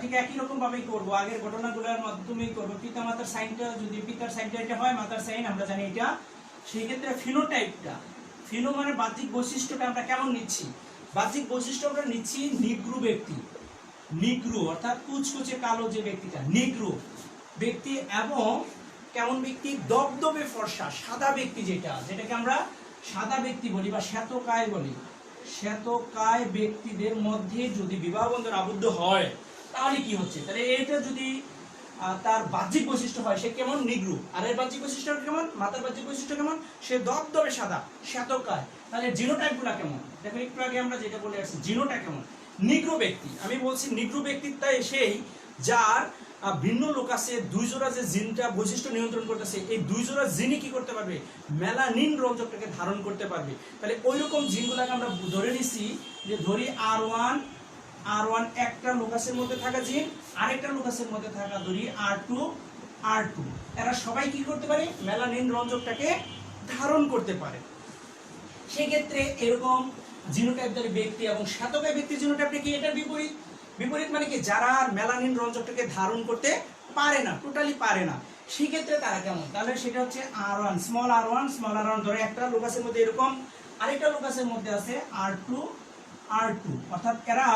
ঠিক একই রকম ভাবেই করবো, আগের ঘটনাগুলোর মাধ্যমেই করবো। পিতামাতার সাইনটা যদি পিতার সাইনটা এটা হয়, মাতার সাইন আমরা জানি এটা, সেই ক্ষেত্রে ফিনোটাইপটা, ফিনো মানে বাহ্যিক বৈশিষ্ট্যটা আমরা কেমন নিচ্ছি, বাহ্যিক বৈশিষ্ট্য আমরা নিচ্ছি নিগ্রো ব্যক্তি, নিগ্রো অর্থাৎ কুচকুচে কালো যে ব্যক্তিটা নিগ্রো ব্যক্তি, এবং কেমন ব্যক্তি, দবদবে ফর্সা সাদা ব্যক্তি, যেটাকে আমরা সাদা ব্যক্তি বলি বা শ্বেতকায় বলি। শ্বেতকায় ব্যক্তিদের মধ্যে যদি বিবাহ বন্ধন আবদ্ধ হয় তাহলে কি হচ্ছে, তাহলে এটা যদি তার বাহ্যিক বৈশিষ্ট্য হয় সে কেমন, নিগ্রো। আর এর বাহ্যিক বৈশিষ্ট্য কেমন, মাতার বাহ্যিক বৈশিষ্ট্য কেমন, সে দবদবে সাদা শ্বেতকায়। তাহলে জিনোটাইপগুলো কেমন, দেখো একটু আগে আমরা যেটা বলে আসছি জিনোটা কেমন, নিগ্রো ব্যক্তি। আমি বলছি নিগ্রো ব্যক্তিটা সেই যার ভিন্ন লোক আছে, দুই জোড়া যে জিনটা বৈশিষ্ট্য নিয়ন্ত্রণ করতেছে, এই দুই জোড়া জিনই কি করতে পারবে, মেলানিন রঞ্জকটাকে ধারণ করতে পারবে। তাহলে ওই রকম জিনগুলোকে আমরা ধরে নিছি যে ধরি R1 একটা লোকাসের মধ্যে থাকা জিন, আরেকটা লোকাসের মধ্যে থাকা ধরি R2, এরা সবাই কি করতে পারে, মেলানিন রঞ্জকটাকে ধারণ করতে পারে। সেক্ষেত্রে এরকম জিনোটাইপধারী ব্যক্তি এবং শ্বেতকায় ব্যক্তি জিনোটাইপটা কি, এটার বিপরীত মানে কি, যারা মেলানিন রঞ্জকটাকে ধারণ করতে পারে না, টোটালি পারে না, সেই ক্ষেত্রে তারা কেমন, তাহলে সেটা হচ্ছে স্মল r1 ধরে একটা লোকাসের মধ্যে এরকম, আরেকটা লোকাসের মধ্যে আছে R2, অর্থাৎ এরা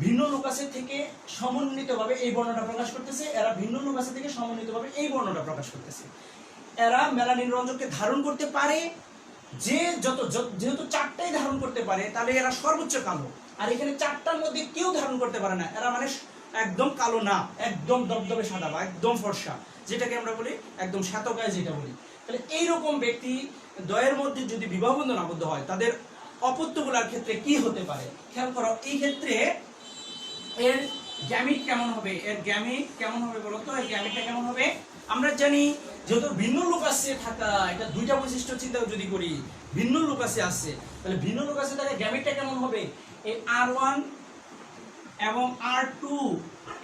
ভিন্ন লোকাসের থেকে সমন্বিতভাবে এই বর্ণটা প্রকাশ করতেছে, এরা ভিন্ন লোকাসের থেকে সমন্বিতভাবে এই বর্ণটা প্রকাশ করতেছে। এরা মেলানিন রঞ্জককে ধারণ করতে পারে, যেহেতু চারটাই ধারণ করতে পারে, তাহলে এরা সর্বোচ্চ কালো। আর এখানে চারটার মধ্যে কেউ ধারণ করতে পারে না, এরা মানে একদম কালো না, একদম দবদবে সাদা বা একদম ফর্সা, যেটাকে আমরা বলি একদম শ্বেতকায় যেটা বলি। তাহলে এইরকম ব্যক্তি দ্বয়ের মধ্যে যদি বিবাহ বন্ধন আবদ্ধ হয়, তাদের অপত্যগুলোর ক্ষেত্রে কি হতে পারে খেয়াল করো। এই ক্ষেত্রে এর গ্যামিট কেমন হবে, এর গ্যামিট কেমন হবে বলো তো, এর গ্যামিটটা কেমন হবে? আমরা জানি যেহেতু ভিন্ন লোকাসে থাকা, এটা দুইটা বৈশিষ্ট্য চিন্তা যদি করি, ভিন্ন লোকাসে আছে, তাহলে ভিন্ন লোকাসে থাকা গ্যামিটটা কেমন হবে? এই R1 এবং R2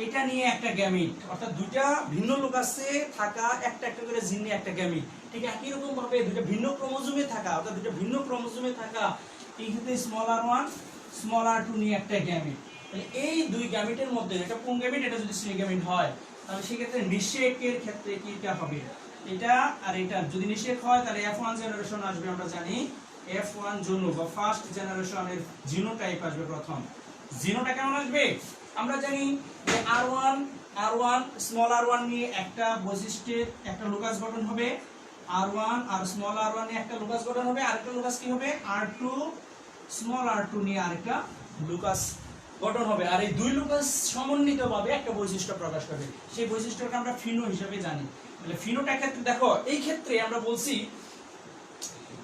এটা নিয়ে একটা গ্যামিট, অর্থাৎ দুইটা ভিন্ন লোকাসে থাকা একটা একটা করে জিন নিয়ে একটা গ্যামিট। ঠিক একই রকম ভাবে দুইটা ভিন্ন ক্রোমোজোমে থাকা, অর্থাৎ দুইটা ভিন্ন ক্রোমোজোমে থাকা এই ক্ষেত্রে r1 r2 নিয়ে একটা গ্যামিট। তাহলে এই দুই গ্যামিটের মধ্যে এটা কোন গ্যামিট, এটা যদি স্ত্রী গ্যামিট হয় তাহলে সেই ক্ষেত্রে নিষেকের ক্ষেত্রে কিটা হবে, এটা আর এটা যদি নিষেক হয় তাহলে F1 জেনারেশন আসবে। আমরা জানি F1 জন্য বা ফার্স্ট জেনারেশনের জিনোটাইপ আসবে প্রথম। জিনোটা কেমন আসবে? আমরা জানি যে r1 নিয়ে একটা বৈশিষ্ট্যের একটা লোকাস গঠন হবে, r1 আর r1 নিয়ে একটা লোকাস গঠন হবে, আরেকটা লোকাস কি হবে r2 নিয়ে আরেকটা লোকাস গঠন হবে। আর এই দুই লোকাস সমন্বিতভাবে একটা বৈশিষ্ট্য প্রকাশ করবে, সেই বৈশিষ্ট্যটা আমরা ফিনো হিসেবে জানি। তাহলে ফিনোটার ক্ষেত্রে দেখো এই ক্ষেত্রে আমরা বলছি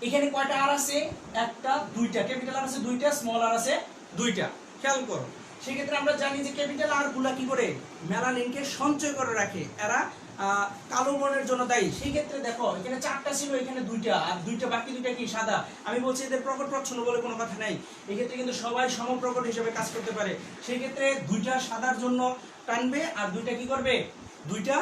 এখানে কয়টা আর আছে, একটা দুইটা, ক্যাপিটাল আর আছে দুইটা, স্মল আর আছে দুইটা। খেয়াল করো সেই ক্ষেত্রে আমরা জানি যে ক্যাপিটাল আর গুলা কি করে মেলানিনকে সঞ্চয় করে রাখে, এরা কালো বর্ণের জন্য দায়ী। সেই ক্ষেত্রে দেখো এখানে চারটা ছিল, এখানে দুইটা, আর দুইটা বাকি দুইটা কি সাদা। আমি বলছি এদের প্রকট প্রচ্ছন্ন বলে কোনো কথা নাই, এই ক্ষেত্রে কিন্তু সবাই সমপ্রকট হিসেবে কাজ করতে পারে। সেই ক্ষেত্রে দুইটা সাদার জন্য টানবে আর দুইটা কি করবে, দুইটা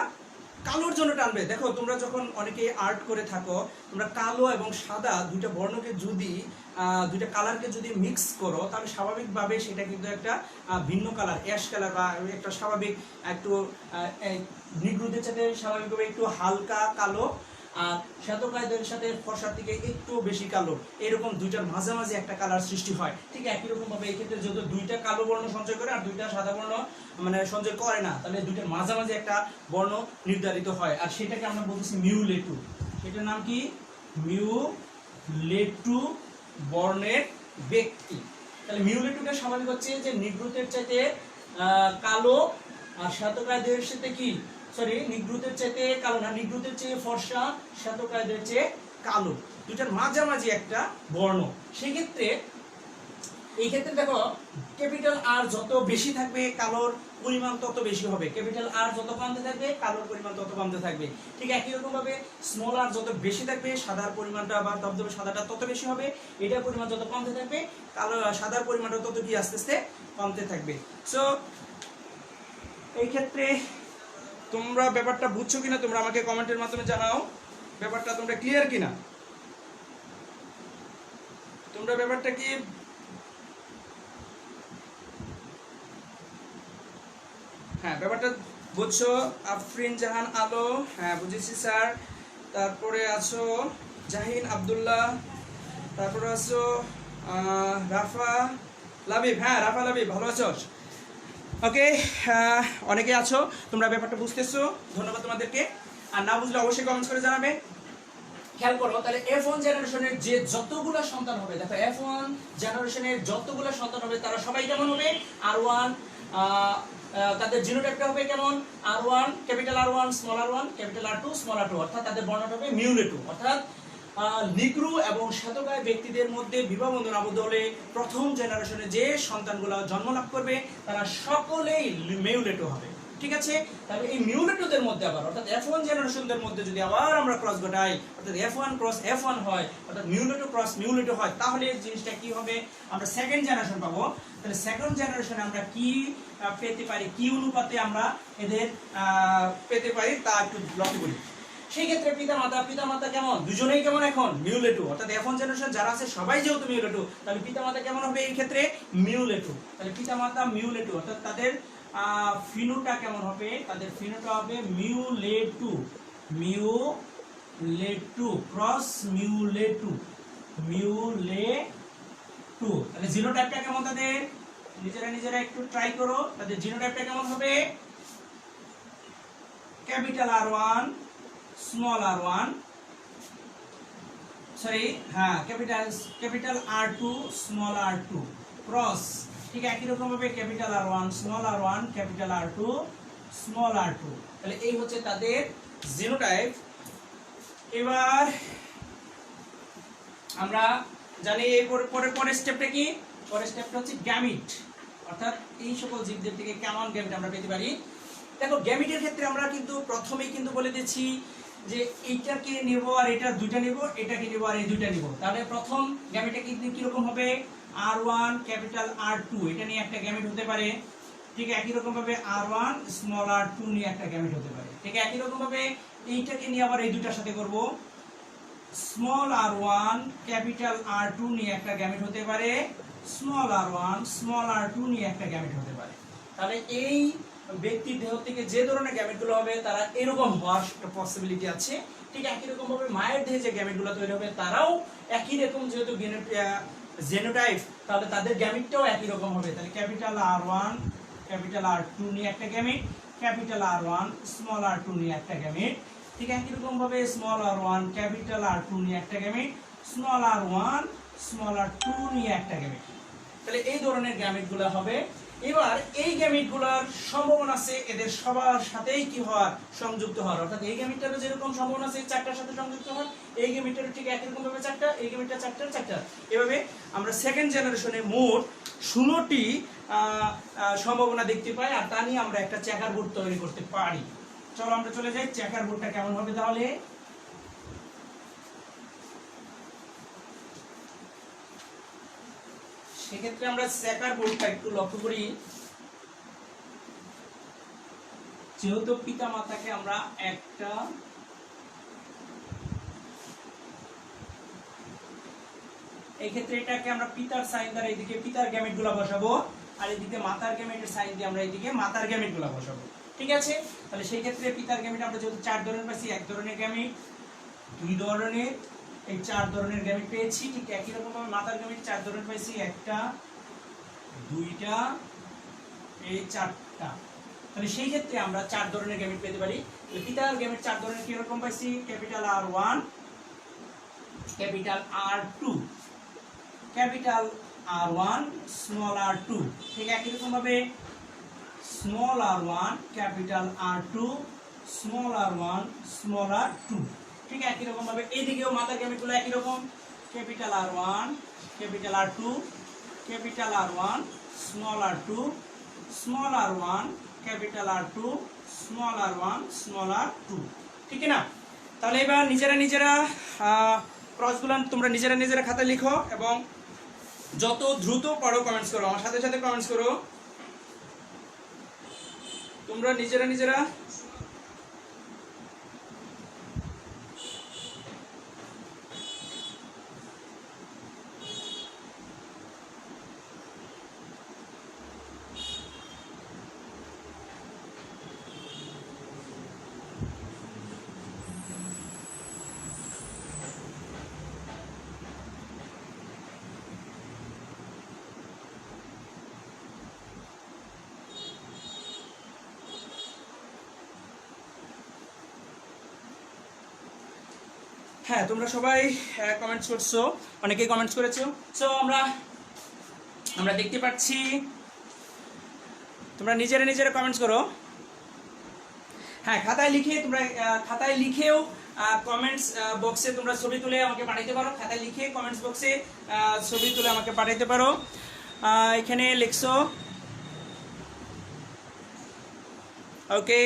কালোর জন্য টানবে। দেখো তোমরা যখন অনেকে আর্ট করে থাকো, তোমরা কালো এবং সাদা দুইটা বর্ণকে যদি দুইটা কালারকে যদি মিক্স করো তাহলে স্বাভাবিকভাবে সেটা কিন্তু একটা ভিন্ন কালার, অ্যাশ কালার বা একটা স্বাভাবিক একটু নিগ্রুদের সাথে স্বাভাবিকভাবে একটু হালকা কালো, আর শ্বেতকায়দের সাথে ফর্সার দিকে একটু বেশি কালো, এরকম দুইটার মাঝামাঝি একটা কালার সৃষ্টি হয়। ঠিক একই রকম ভাবে এই ক্ষেত্রে যেহেতু দুইটা কালো বর্ণ সঞ্চয় করে আর দুইটা সাদা বর্ণ মানে সঞ্চয় করে না, তাহলে দুইটার মাঝামাঝি একটা বর্ণ নির্ধারিত হয়, আর সেটাকে আমরা বলতেছি মিউলেটু। সেটার নাম কি? মিউলেটু বর্ণের ব্যক্তি। তাহলে মিউলেটুটা স্বাভাবিক হচ্ছে যে নিগ্রুতের চাইতে কালো, আর শ্বেতকায়দের সাথে কি নিগ্রুতের চাইতে কালো না, নিগ্রুতের চেয়ে ফর্সা, শ্বেতকায়দের চেয়ে কালো, দুটার মাঝামাঝি একটা বর্ণ। সেই ক্ষেত্রে এই ক্ষেত্রে দেখো ক্যাপিটাল আর যত বেশি থাকবে কালোর পরিমাণ তত বেশি হবে, ক্যাপিটাল আর যত কমতে থাকবে কালোর পরিমাণ তত কমতে থাকবে। ঠিক একই রকম ভাবে স্মল আর যত বেশি থাকবে সাদার পরিমাণটা বা ধবধবে সাদাটা তত বেশি হবে, এটার পরিমাণ যত কমতে থাকবে কালো সাদার পরিমাণটা তত কি আস্তে আস্তে কমতে থাকবে। সো এই ক্ষেত্রে তোমরা ব্যাপারটা বুঝছো কিনা তোমরা আমাকে কমেন্টের মাধ্যমে জানাও, ব্যাপারটা তোমরা ক্লিয়ার কিনা, তোমরা ব্যাপারটা কি হ্যাঁ ব্যাপারটা বুঝছো? আফরিন জাহান আলো, হ্যাঁ বুঝেছি স্যার। তারপরে আছো জাহিন আব্দুল্লাহ, তারপরে আছো রাফা লাবিব, হ্যাঁ রাফা লাবিব, ভালো আছো? ওকে, অনেকে আছো তোমরা ব্যাপারটা বুঝতেছো, ধন্যবাদ তোমাদেরকে। আর না বুঝলে অবশ্যই কমেন্টস করে জানাবে। খেয়াল করো তাহলে F1 জেনারেশনের যে যতগুলো সন্তান হবে, দেখো F1 জেনারেশনের যতগুলো সন্তান হবে তারা সবাই কেমন হবে, R1 তাদের জিনোটাইপটা হবে কেমন, R1 capital R1 small r1 capital R2 small r2, অর্থাৎ তাদের বর্ণটা হবে মিউলেটু। অর্থাৎ নিগ্রু এবং শ্বেতকায় ব্যক্তিদের মধ্যে বিবাহ বন্ধন আবদ্ধ হলে প্রথম জেনারেশনে যে সন্তানগুলো জন্ম লাভ করবে তারা সকলেই মিউলেটু হবে। ঠিক আছে, তাহলে এই মিউলেটুদের মধ্যে আবার অর্থাৎ F1 জেনারেশনদের মধ্যে যদি আবার আমরা ক্রস ঘটাই, অর্থাৎ F1 ক্রস F1 হয়, অর্থাৎ মিউলেটু ক্রস মিউলেটু হয়, তাহলে এই জিনিসটা কি হবে, আমরা সেকেন্ড জেনারেশন পাবো। তাহলে সেকেন্ড জেনারেশনে আমরা কি পেতে পারি, কি অনুপাতে আমরা এদের পেতে পারি তা একটু লক্ষ্য করি। সেই ক্ষেত্রে পিতামাতা কেমন, দুজনেই কেমন এখন মিউলেটু, অর্থাৎ F1 জেনারেশন যারা আছে সবাই যেহেতু মিউলেটু, তাহলে পিতামাতা কেমন হবে এই ক্ষেত্রে মিউলেটু। তাহলে পিতামাতা মিউলেটু, অর্থাৎ তাদের ফিনোটা কেমন হবে, তাদের ফিনোটা হবে মিউলেটু ক্রস মিউলেটু। তাহলে জিনোটাইপটা কেমন তাদের, নিজেরা একটু ট্রাই করো, তাদের জিনোটাইপটা কেমন হবে, capital R1 small r1 capital R2 small r2 cross, ঠিক একই রকম ভাবে capital R1 small r1 capital R2 small r2। তাহলে এই হচ্ছে তাদের জিনোটাইপ। এবার আমরা জানি এই পরের স্টেপটা কি, পরের স্টেপটা হচ্ছে গ্যামিট। অর্থাৎ এই সকল জীবদের থেকে কেমন গ্যামেট আমরা পেতে পারি। দেখো গ্যামেটের ক্ষেত্রে আমরা কিন্তু প্রথমেই কিন্তু বলে দিচ্ছি যে এইটাকে নেব আর এটা দুইটা নেব, এটাকে নেব আর এই দুইটা নেব। তাহলে প্রথম গ্যামেটটা কিন্তু কি রকম হবে, R1 ক্যাপিটাল R2 এটা নিয়ে একটা গ্যামেট হতে পারে। ঠিক একই রকম ভাবে R1 স্মল r2 নিয়ে একটা গ্যামেট হতে পারে। ঠিক একই রকম ভাবে এইটাকে নিয়ে আবার এই দুইটার সাথে করব, স্মল r1 ক্যাপিটাল R2 নিয়ে একটা গ্যামেট হতে পারে, স্মল r1 স্মল r2 নিয়ে একটা গ্যামেট হতে পারে। তাহলে এই ব্যক্তির দেহ থেকে যে ধরনের গ্যামেটগুলো হবে তারা এরকম হওয়ার একটা পসিবিলিটি আছে। ঠিক একই রকম ভাবে মায়ের দেহে যে গ্যামেটগুলো তৈরি হবে তারাও একই রকম, যেহেতু জেনোটাইপ, তাহলে তাদের গ্যামেটটাও একই রকম হবে। তাহলে ক্যাপিটাল R1 ক্যাপিটাল R2 নিয়ে একটা gamete, capital R1 small r2 নিয়ে একটা গ্যামেট। ঠিক একই রকম ভাবে স্মল r1 ক্যাপিটাল R2 নিয়ে একটা gamete, small r1 small r2 নিয়ে একটা গ্যামেট। তাহলে এই ধরনের গ্যামেটগুলো হবে। এবার এই গ্যামেটগুলোর সম্ভাবনা আছে এদের সবার সাথেই কি হওয়ার, সংযুক্ত হওয়ার। অর্থাৎ এই গ্যামেটটারও যেরকম সম্ভাবনা আছে চারটার সাথে সংযুক্ত হওয়ার, এই গ্যামেটটারও ঠিক একই রকম ভাবে চারটা, এই গ্যামেটটা চারটা। এভাবে আমরা সেকেন্ড জেনারেশনে মোট 16টি সম্ভাবনা দেখতে পাই, আর তা নিয়ে আমরা একটা চেকার বোর্ড তৈরি করতে পারি। চলো আমরা চলে যাই, চেকার বোর্ডটা কেমন হবে তাহলে। সেক্ষেত্রে আমরা চেকার বোর্ডটা একটু লক্ষ্য করি। যেহেতু পিতা মাতাকে আমরা একটা এই ক্ষেত্রে এটাকে আমরা পিতার সাইন দ্বারা এইদিকে পিতার গ্যামেটগুলো বসাবো, আর এইদিকে মাতার গ্যামেটের সাইন দিয়ে আমরা এইদিকে মাতার গ্যামেটগুলো বসাবো। ঠিক আছে, তাহলে সেই ক্ষেত্রে পিতার গ্যামেট আমরা যেহেতু 4 ধরনের পাইছি, এক ধরনের গ্যামেট, দুই ধরনের, এই 4 ধরনের গ্যামেট পেয়েছি। ঠিক একই রকম ভাবে মাতার গ্যামেট 4 ধরনের পাইছি, একটা, দুইটা, এই 4টা। তাহলে সেই ক্ষেত্রে আমরা 4 ধরনের গ্যামেট পেতে পারি। পিতার গ্যামেট 4 ধরনের কি রকম পাইছি, capital R1 capital R2 capital R1 small r2। ঠিক একই রকম ভাবে small r1 capital R2 small r1 small r2। ঠিক একই রকম ভাবে এইদিকেও মাতার গ্যামেটগুলো একই রকম, capital R1 capital R2 capital R1 small r2 small r1 capital R2 small r1 small r2। ঠিক না? তাহলে এবার নিজেরা ক্রসগুলো তোমরা নিজেরা খাতায় লিখো এবং যত দ্রুত পারো কমেন্টস করো, আমার সাথে সাথে কমেন্টস করো। তোমরা নিজেরা হ্যাঁ, তোমরা সবাই কমেন্টস করছো, অনেকেই কমেন্টস করেছো। সো আমরা দেখতে পাচ্ছি তোমরা নিজেরা কমেন্টস করো। হ্যাঁ, খাতায় লিখেও কমেন্টস বক্সে তোমরা ছবি তুলে আমাকে পাঠাইতে পারো। খাতায় লিখে কমেন্টস বক্সে ছবি তুলে আমাকে পাঠাইতে পারো। এখানে লিখছো, ওকে।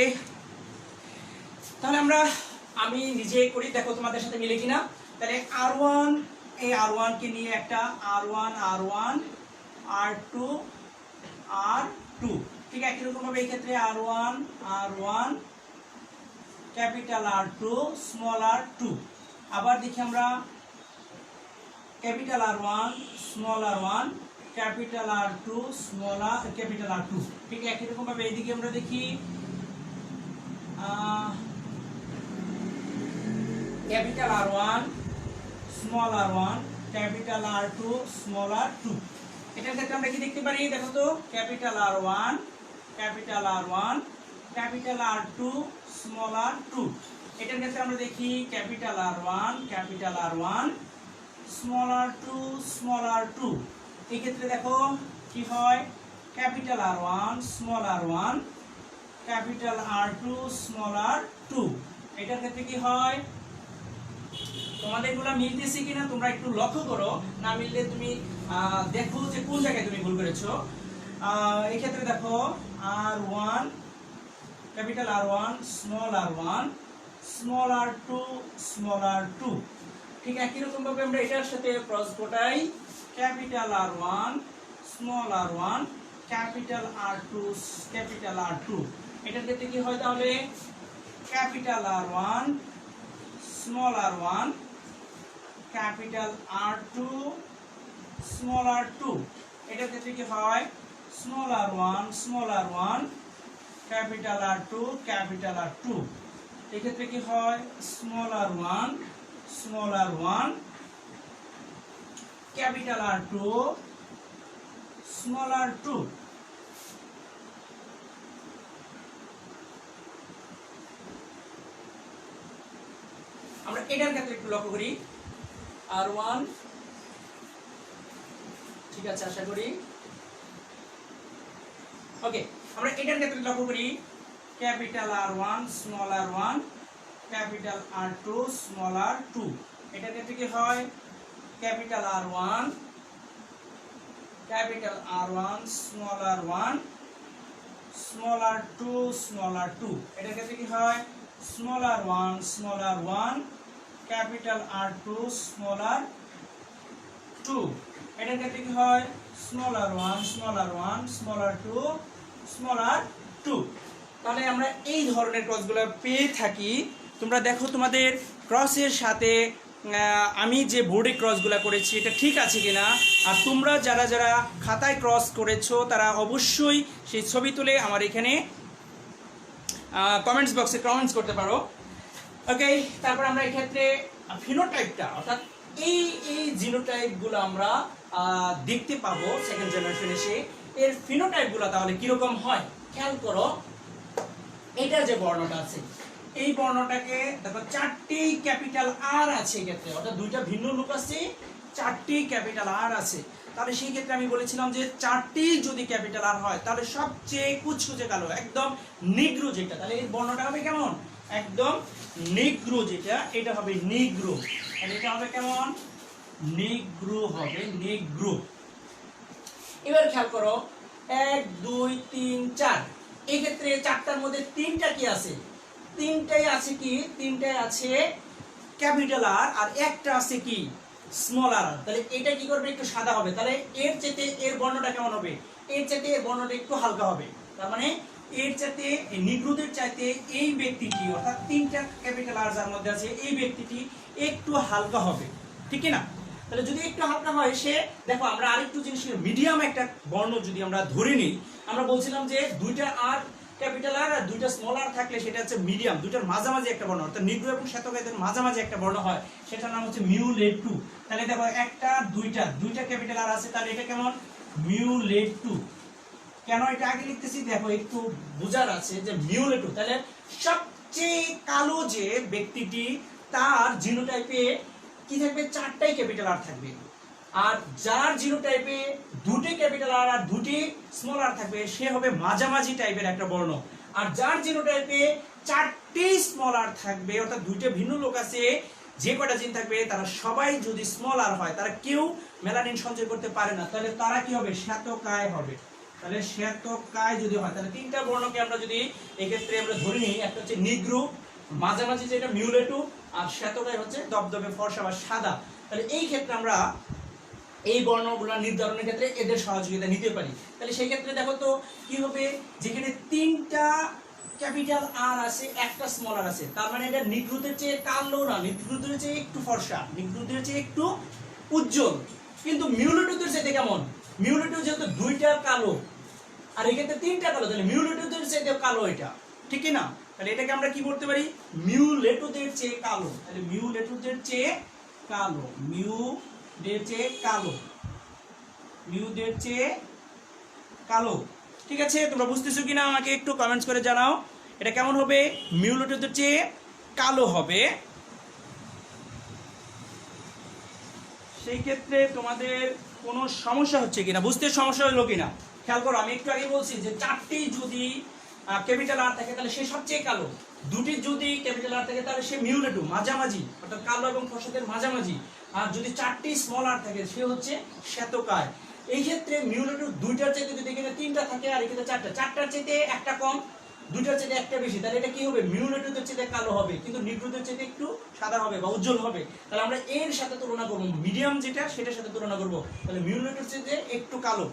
তাহলে আমি নিজে করি, দেখো তোমাদের সাথে মিলে কিনা। তাহলে R1, এই R1 কে নিয়ে একটা R1 R2 R2। ঠিক একই রকম ভাবে এই ক্ষেত্রে R1 capital R2 small r2। আবার দেখি আমরা capital R1 small r1 capital R2 small capital R2। ঠিক একই রকম ভাবে এইদিকে আমরা দেখি capital R1 small r1 capital R2 small r2। এটার ক্ষেত্রে আমরা কি দেখতে পারি, দেখো তো, capital R1 capital R2 small r2। এটার ক্ষেত্রে আমরা দেখি capital R1 small r2 small r2। এই ক্ষেত্রে দেখো কি হয়, capital R1 small r1 capital R2 small r2। এটার ক্ষেত্রে কি হয়, তোমাদের এগুলো মিলতেছে কিনা তোমরা একটু লক্ষ্য করো। না মিললে তুমি দেখো যে কোন জায়গায় তুমি ভুল করেছো। এই ক্ষেত্রে দেখো R1 capital R1 small r2 small r2, ঠিক একই রকম ভাবে আমরা এটার সাথে ক্রস গোটাই capital R1 capital R2 capital R2। এটার ক্ষেত্রে কি হয় তাহলে capital R1 capital R2 small r2। এটার ক্ষেত্রে কি হয় small r1 capital R2 capital R2। এই ক্ষেত্রে কি হয় small r1 capital R2 small r2। আমরা এটার ক্ষেত্রে একটু লক্ষ্য করি R1, ঠিক আছে আশা করি ওকে। আমরা এটার ক্ষেত্রে লক্ষ্য করি capital R1 capital R2 small r2। এটার ক্ষেত্রে কি হয় capital R1 small r1 small r2। এটার ক্ষেত্রে কি হয় small r1 capital R2 small r2। এটার ক্ষেত্রে কি হয় small r1 small r2 small r2। তাহলে আমরা এই ধরনের ক্রসগুলো পেয়ে থাকি। তোমরা দেখো তোমাদের ক্রসের সাথে আমি যে বোর্ডে ক্রসগুলো করেছি এটা ঠিক আছে কিনা, আর তোমরা যারা যারা খাতায় ক্রস করেছো তারা অবশ্যই সেই ছবি তুলে আমার এখানে কমেন্টস বক্সে কমেন্টস করতে পারো। ওকে, তারপর আমরা এই ক্ষেত্রে ফিনোটাইপটা অর্থাৎ এই জিনোটাইপগুলো আমরা দেখতে পাবো সেকেন্ড জেনারেশনে এসে। এর ফিনোটাইপগুলো তাহলে কিরকম হয় খেয়াল করো। এটা যে বর্ণটা আছে এই বর্ণটাকে দেখো 4টি ক্যাপিটাল আর আছে ক্ষেত্রে, অর্থাৎ দুইটা ভিন্ন লুক আছে, 4টি ক্যাপিটাল আর আছে। তাহলে সেই ক্ষেত্রে আমি বলেছিলাম যে 4টি যদি ক্যাপিটাল আর হয় তাহলে সবচেয়ে কুচকুচে কালো একদম নিগ্রো যেটা, তাহলে এর বর্ণটা হবে কেমন একদম নিগ্রো যেটা, এটা হবে নিগ্রো। তাহলে এটা হবে কেমন নিগ্রো হবে নিগ্রো। এবার খেয়াল করো 1 2 3 4, এই ক্ষেত্রে 4টার মধ্যে 3টা কি আছে, 3টাই আছে কি 3টাই আছে ক্যাপিটাল আর, আর একটা আছে কি স্মল আর। তাহলে এটা কি করবে একটু সাদা হবে, তাহলে এর চাইতে এর বর্ণটা কেমন হবে, এর চাইতে এর বর্ণটা একটু হালকা হবে। তার মানে এর চাইতে নিগ্রোদের চাইতে এই ব্যক্তিটি অর্থাৎ 3টা ক্যাপিটাল আর যার মধ্যে আছে এই ব্যক্তিটি একটু হালকা হবে, ঠিক না? তাহলে যদি একটু হালকা হয় সে, দেখো আমরা আরেকটু জিনিস মিডিয়াম একটা বর্ণ যদি আমরা ধরে নিই, আমরা বলছিলাম যে দুইটা আর ক্যাপিটাল আর আর দুইটা স্মল আর থাকলে সেটা হচ্ছে মিডিয়াম, দুইটার মাঝামাঝি একটা বর্ণ, অর্থাৎ নিগ্রো এবং শ্বেতকায়দের মাঝামাঝি একটা বর্ণ হয়, সেটার নাম হচ্ছে মিউলেটু। তাহলে দেখো একটা দুইটা ক্যাপিটাল আর আছে, তাহলে এটা কেমন মিউলেটু। কেন এটা আগে লিখতেছি দেখো একটু বোঝার আছে যে মিউলেটু। তাহলে সবচেয়ে কালো যে ব্যক্তিটি তার জিনোটাইপে কি থাকবে 4টাই ক্যাপিটাল আর থাকবে, আর যার জিনোটাইপে 2টি ক্যাপিটাল আর আর 2টি স্মল আর থাকবে সে হবে মাঝামাঝি টাইপের একটা বর্ণ। আর যার জিনোটাইপে 4টি স্মল আর থাকবে অর্থাৎ 2টা ভিন্ন লোক আছে, যে কয়টা জিন থাকবে তারা সবাই যদি স্মল আর হয় তারা কেউ মেলানিন সঞ্চয় করতে পারে না, তাহলে তারা কি হবে শ্বেতকায় হবে। তাহলে শ্বেতকায় যদি হয় তাহলে 3টা বর্ণকে আমরা যদি এই ক্ষেত্রে আমরা ধরে নিই, একটা হচ্ছে নিগ্রো, মাঝামাঝি যেটা মিউলেটু, আর শ্বেতকায় হচ্ছে দবদবে ফর্সা বা সাদা। তাহলে এই ক্ষেত্রে আমরা এই বর্ণগুলো নির্ধারণের ক্ষেত্রে এদের সহযোগিতা নিতে পারি। তাহলে সেই ক্ষেত্রে দেখো তো কি হবে, যেখানে 3টা ক্যাপিটাল আর আছে একটা স্মল আর আছে, তার মানে এটা নিগ্রোদের চেয়ে কালো না, নিগ্রোদের চেয়ে একটু ফর্সা, নিগ্রোদের চেয়ে একটু উজ্জ্বল। কিন্তু মিউলেটুদের চেয়ে কেমন, মিউলেটু যেহেতু 2টা কালো আর এক্ষেত্রে 3টা কালো, তাহলে মিউলেটুদের চেয়ে কালো এটা, ঠিক না? তাহলে এটাকে আমরা কি করতে পারি মিউলেটুদের চেয়ে কালো, তাহলে মিউলেটুদের চেয়ে কালো, মিউদের চেয়ে কালো, মিউদের চেয়ে কালো। ঠিক আছে, তোমরা বুঝতেছো কিনা আমাকে একটু কমেন্টস করে জানাও এটা কেমন হবে, মিউলেটুদের চেয়ে কালো হবে। সেই ক্ষেত্রে তোমাদের কোনো সমস্যা হচ্ছে কিনা, বুঝতে সমস্যা হলো কিনা খেয়াল করো। আমি একটু আগে বলছি যে 4টি যদি ক্যাপিটাল আর থাকে তাহলে সে সবচেয়ে কালো, 2টি যদি ক্যাপিটাল আর থাকে তাহলে সে মিউলেটু মাঝামাঝি অর্থাৎ কালো এবং ফর্সাদের মাঝামাঝি, আর যদি 4টি স্মল আর থাকে সে হচ্ছে শ্বেতকায়। এই ক্ষেত্রে মিউলেটু দুইটার চাইতে যদি এখানে তিনটা থাকে আর এখানে চারটা, চারটার চাইতে একটা কম, দুইটার চাইতে একটা বেশি, তাহলে এটা কি হবে? মিউলেটুদের চাইতে কালো হবে, কিন্তু নিগ্রোদের চাইতে একটু সাদা হবে বা উজ্জ্বল হবে। তাহলে আমরা এর সাথে তুলনা করব, মিডিয়াম যেটা সেটার সাথে তুলনা করব, তাহলে মিউলেটুর চাইতে একটু কালো।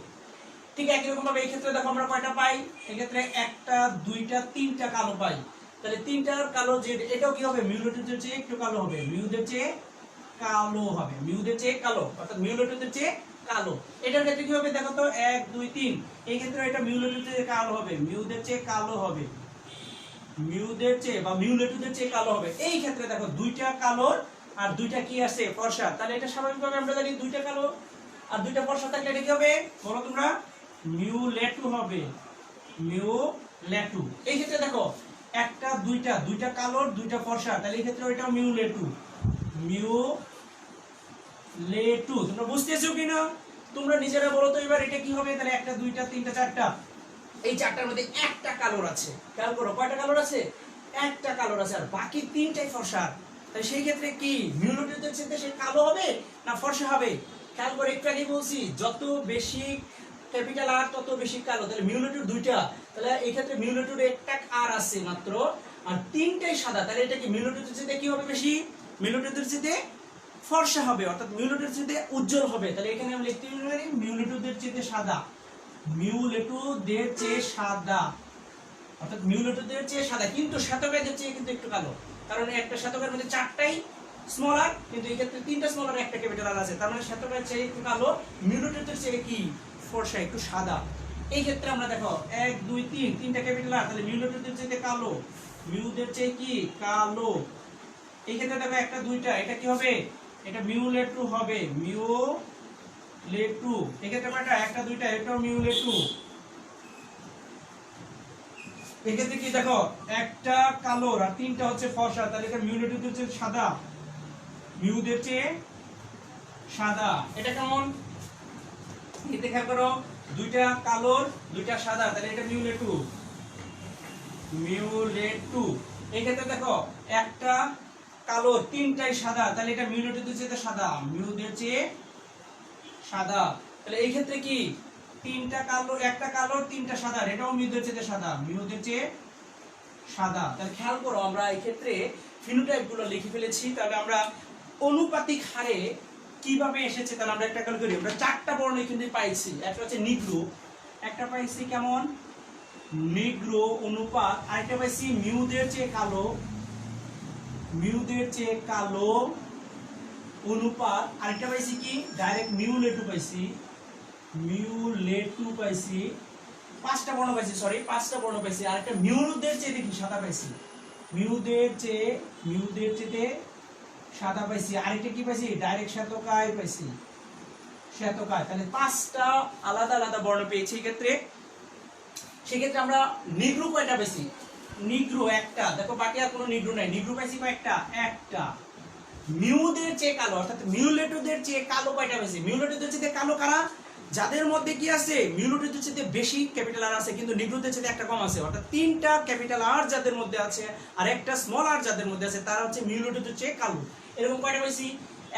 ঠিক একই রকম ভাবে এই ক্ষেত্রে দেখো আমরা কয়টা পাই? এই ক্ষেত্রে একটা, দুইটা, তিনটা কালো পাই। তাহলে তিনটার কালো যে এটাও কি হবে? মিউলেটুদের চেয়ে একটু কালো হবে, মিউদের চেয়ে কালো হবে, মিউদের চেয়ে কালো, অর্থাৎ মিউলেটুদের চেয়ে কালো। এটার ক্ষেত্রে কি হবে দেখো তো? 1 2 3, এই ক্ষেত্রে এটা মিউলেটুদের চেয়ে কালো হবে, মিউদের চেয়ে কালো হবে, মিউদের চেয়ে বা মিউলেটুদের চেয়ে কালো হবে। এই ক্ষেত্রে দেখো দুইটা কালো আর দুইটা কি আছে? ফর্সা। তাহলে এটা স্বাভাবিকভাবে আমরা জানি দুইটা কালো আর দুইটা ফর্সা থাকলে এটা কি হবে বলো তোমরা? মিউলেটু হবে, মিউলেটু। এই ক্ষেত্রে দেখো একটা, দুইটা, দুইটা কালো, দুইটা ফর্সা, তাহলে এই ক্ষেত্রে এটাও মিউলেটু, মিউলেটু। তোমরা বুঝতেছো কিনা? তোমরা নিজেরা বলো তো এবার এটা কি হবে? তাহলে একটা, দুইটা, তিনটা, চারটা, এই চারটার মধ্যে একটা কালোর আছে। খেয়াল করো কয়টা কালোর আছে? একটা কালোর আছে, আর বাকি তিনটাই ফর্সা। তাই সেই ক্ষেত্রে কি মিউলেটুদের চেয়ে সে কালো হবে না ফর্সা হবে? খেয়াল করে, একটু আগে বলছি যত বেশি ক্যাপিটাল আর তত বেশি কালো। তাহলে মিউলেটুর দুইটা, তাহলে এই ক্ষেত্রে মিউলেটুর একটা আর আছে মাত্র, আর তিনটাই সাদা। তাহলে এটা কি মিউলেটুদের চেয়ে কি হবে বেশি? মিউলেটুদের চেয়ে ফর্সা হবে, অর্থাৎ মিউলেটুদের চেয়ে উজ্জ্বল হবে। তাহলে এখানে আমরা লিখতে পারি মিউলেটুদের চেয়ে সাদা, মিউলেটুদের চেয়ে সাদা, অর্থাৎ মিউলেটুদের চেয়ে সাদা, কিন্তু শ্বেতকায়দের চেয়ে কিন্তু একটু কালো। কারণ একটা শ্বেতকায়ের মধ্যে চারটাই স্মল আর, কিন্তু এই ক্ষেত্রে তিনটা স্মল আর একটা ক্যাপিটাল আর আছে। তার মানে শ্বেতকায়ের চেয়ে একটু কালো, মিউলেটুদের চেয়ে কি ফর্সা, একটু সাদা। এই ক্ষেত্রে আমরা দেখো 1 2 3, তিনটা ক্যাপিটাল আর, তাহলে মিউলেটুদের চেয়ে কালো, মিউদের চেয়ে কি কালো। এই ক্ষেত্রে দেখো একটা, দুইটা, এটা কি হবে? এটা মিউলেটু হবে, মিউলেটু। এই ক্ষেত্রে কয়টা? একটা, দুইটা, এটাও মিউলেটু। এক্ষেত্রে কি দেখো একটা কালো আর তিনটা হচ্ছে ফর্সা, তাহলে এটা মিউলেটুদের চেয়ে সাদা, মিউদের চেয়ে সাদা। এটা কেমন? এতে খেয়াল করো দুইটা কালোর দুইটা সাদা, তাহলে এটা মিউলেটু, মিউলেটু। এই ক্ষেত্রে দেখো একটা কালো তিনটাই সাদা, তাহলে এটা মিউলেটুদের চেয়ে সাদা, মিউদের চেয়ে সাদা। তাহলে এই ক্ষেত্রে কি তিনটা কালো, একটা কালো, তিনটা সাদা, এটাও মিউদের চেয়ে সাদা, মিউদের চেয়ে সাদা। তাহলে খেয়াল করো আমরা এই ক্ষেত্রে ফিনোটাইপ গুলো লিখে ফেলেছি। তাহলে আমরা অনুপাতিক হারে কিভাবে এসেছে তাহলে আমরা একটা খেয়াল করি। আমরা চারটা বর্ণ এখানে পাইছি, একটা হচ্ছে নিগ্রো, একটা পাইছি কেমন নিগ্রো অনুপাত, আরেকটা পাইছি মিউদের চেয়ে কালো, মিউদের চেয়ে কালো অনুপাত, আরেকটা পাইছি কি ডাইরেক্ট মিউলেটু পাইছি, মিউলেটু পাইছি। পাঁচটা বর্ণ পাইছি, সরি পাঁচটা বর্ণ পাইছি। আরেকটা মিউদের চেয়ে দেখি সাদা পাইছি, মিউদের চেয়ে সাদা পাইছি। আরেকটা কি পাইছি ডাইরেক্ট শ্বেতকায় পাইছি, শ্বেতকায়। তাহলে পাঁচটা আলাদা আলাদা বর্ণ পেয়েছি। সেক্ষেত্রে আমরা নিগ্রো কয়টা পাইছি? নিগ্রো একটা, দেখো বাকি আর কোনো নিগ্রো নাই। নিগ্রো পাইছি কয়টা? একটা। মিউদের চেয়ে কালো, অর্থাৎ মিউলেটুদের চেয়ে কালো কয়টা পাইছি? মিউলেটুদের চেয়ে কালো কারা? যাদের মধ্যে কি আছে মিউলেটুদের চেয়ে বেশি ক্যাপিটাল আর আছে, কিন্তু নিগ্রোদের চেয়ে একটা কম আছে। অর্থাৎ তিনটা ক্যাপিটাল আর যাদের মধ্যে আছে আর একটা স্মল আর যাদের মধ্যে আছে, তারা হচ্ছে মিউলেটুদের চেয়ে কালো। এরকম কয়টা পাইছি?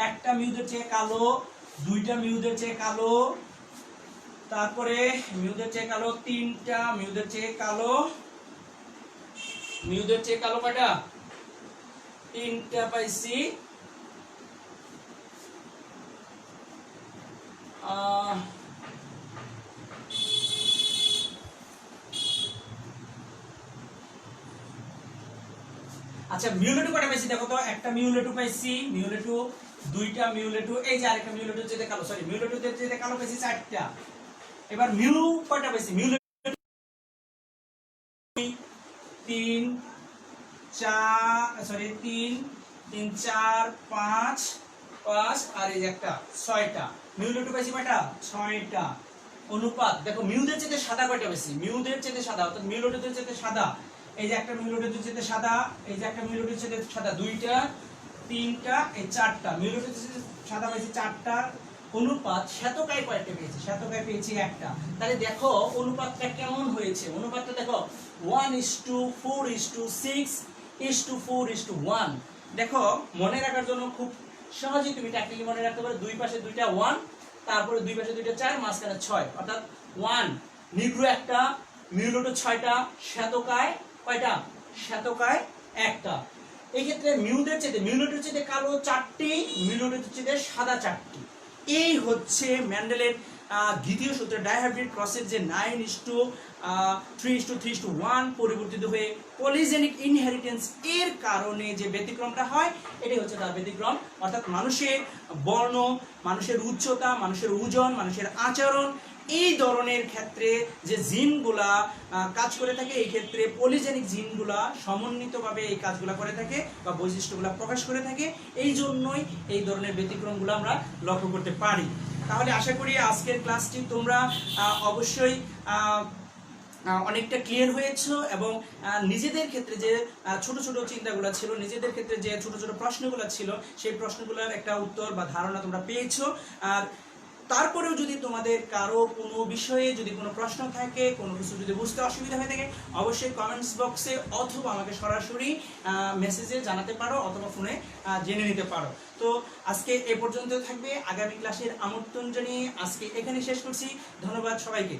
একটা মিউদের চেয়ে কালো, দুইটা মিউদের চেয়ে কালো, তারপরে মিউদের চেয়ে কালো, তিনটা মিউদের চেয়ে কালো, মিউদের চেয়ে কালো কয়টা? তিনটা পাইছি। আচ্ছা মিউলেটু কয়টা পাইছি দেখো তো? একটা মিউলেটু পাইছি, মিউলেটু, দুইটা মিউলেটু, এই যে আরেকটা মিউলেটু যেতে কালো, সরি মিউলেটুদের যেতে কালো পাইছি চারটা। এবার মিউ কয়টা পাইছি? মিউলেটু 3 4, সরি 3 3 4 5 5, আর এই যে একটা 6টা মিউলেটু পাইছি কয়টা? 6টা। অনুপাত দেখো মিউদের চেয়ে সাদা কয়টা পাইছি? মিউদের চেয়ে সাদা, অর্থাৎ মিউলেটুদের চেয়ে সাদা। এই যে একটা মিউলেটুদের চেয়ে সাদা, এই যে একটা মিউলেটুদের চেয়ে সাদা, দুইটা, তিনটা, এই চারটা মিউলেটুদের চেয়ে সাদা পাইছি চারটা। অনুপাত শ্বেতকায় কয়টা পেয়েছি? শ্বেতকায় পেয়েছি একটা। তাহলে দেখো অনুপাতটা কেমন হয়েছে। অনুপাতটা দেখো 1:4:6:4:1। দেখো মনে রাখার জন্য খুব সহজেই তুমি ট্যাকটিক্যালি মনে রাখতে পারো, দুই পাশে দুইটা 1 তারপরে দুই পাশে দুইটা 4, মাঝখানে 6, অর্থাৎ 1 নিগ্রো একটা, মিউলেটো 6টা, শ্বেতকায় কয়টা? শ্বেতকায় একটা। এই ক্ষেত্রে মিউলেটের চাইতে কালো 4টি, মিউলেটের চাইতে সাদা 4টি। এই হচ্ছে মেন্ডেলের দ্বিতীয় সূত্র, ডাইহাইব্রিড ক্রসের যে 9:3:1 পরিবর্তিত হয়ে পলিজেনিক ইনহেরিটেন্স এর কারণে যে ব্যতিক্রমটা হয়, এটাই হচ্ছে তার ব্যতিক্রম। অর্থাৎ মানুষের বর্ণ, মানুষের উচ্চতা, মানুষের ওজন, মানুষের আচরণ, এই ধরনের ক্ষেত্রে যে জিনগুলা কাজ করে থাকে, এই ক্ষেত্রে পলিজেনিক জিনগুলা সমন্বিতভাবে এই কাজগুলা করে থাকে বা বৈশিষ্ট্যগুলা প্রকাশ করে থাকে। এই জন্যই এই ধরনের ব্যতিক্রমগুলো আমরা লক্ষ্য করতে পারি। তাহলে আশা করি আজকের ক্লাসটি তোমরা অবশ্যই অনেকটা ক্লিয়ার হয়েছে এবং নিজেদের ক্ষেত্রে যে ছোট ছোট চিন্তাগুলো ছিল, নিজেদের ক্ষেত্রে যে ছোট ছোট প্রশ্নগুলো ছিল, সেই প্রশ্নগুলোর একটা উত্তর বা ধারণা তোমরা পেয়েছো। আর তারপরেও যদি তোমাদের কারো কোনো বিষয়ে যদি কোনো প্রশ্ন থাকে, কোনো কিছু যদি বুঝতে অসুবিধা হয়ে থাকে, অবশ্যই কমেন্টস বক্সে অথবা আমাকে সরাসরি মেসেজে জানাতে পারো অথবা ফোনে জেনে নিতে পারো। তো আজকে এ পর্যন্ত থাকবে, আগামী ক্লাসের আমন্ত্রণ জানিয়ে আজকে এখানে শেষ করছি। ধন্যবাদ সবাইকে।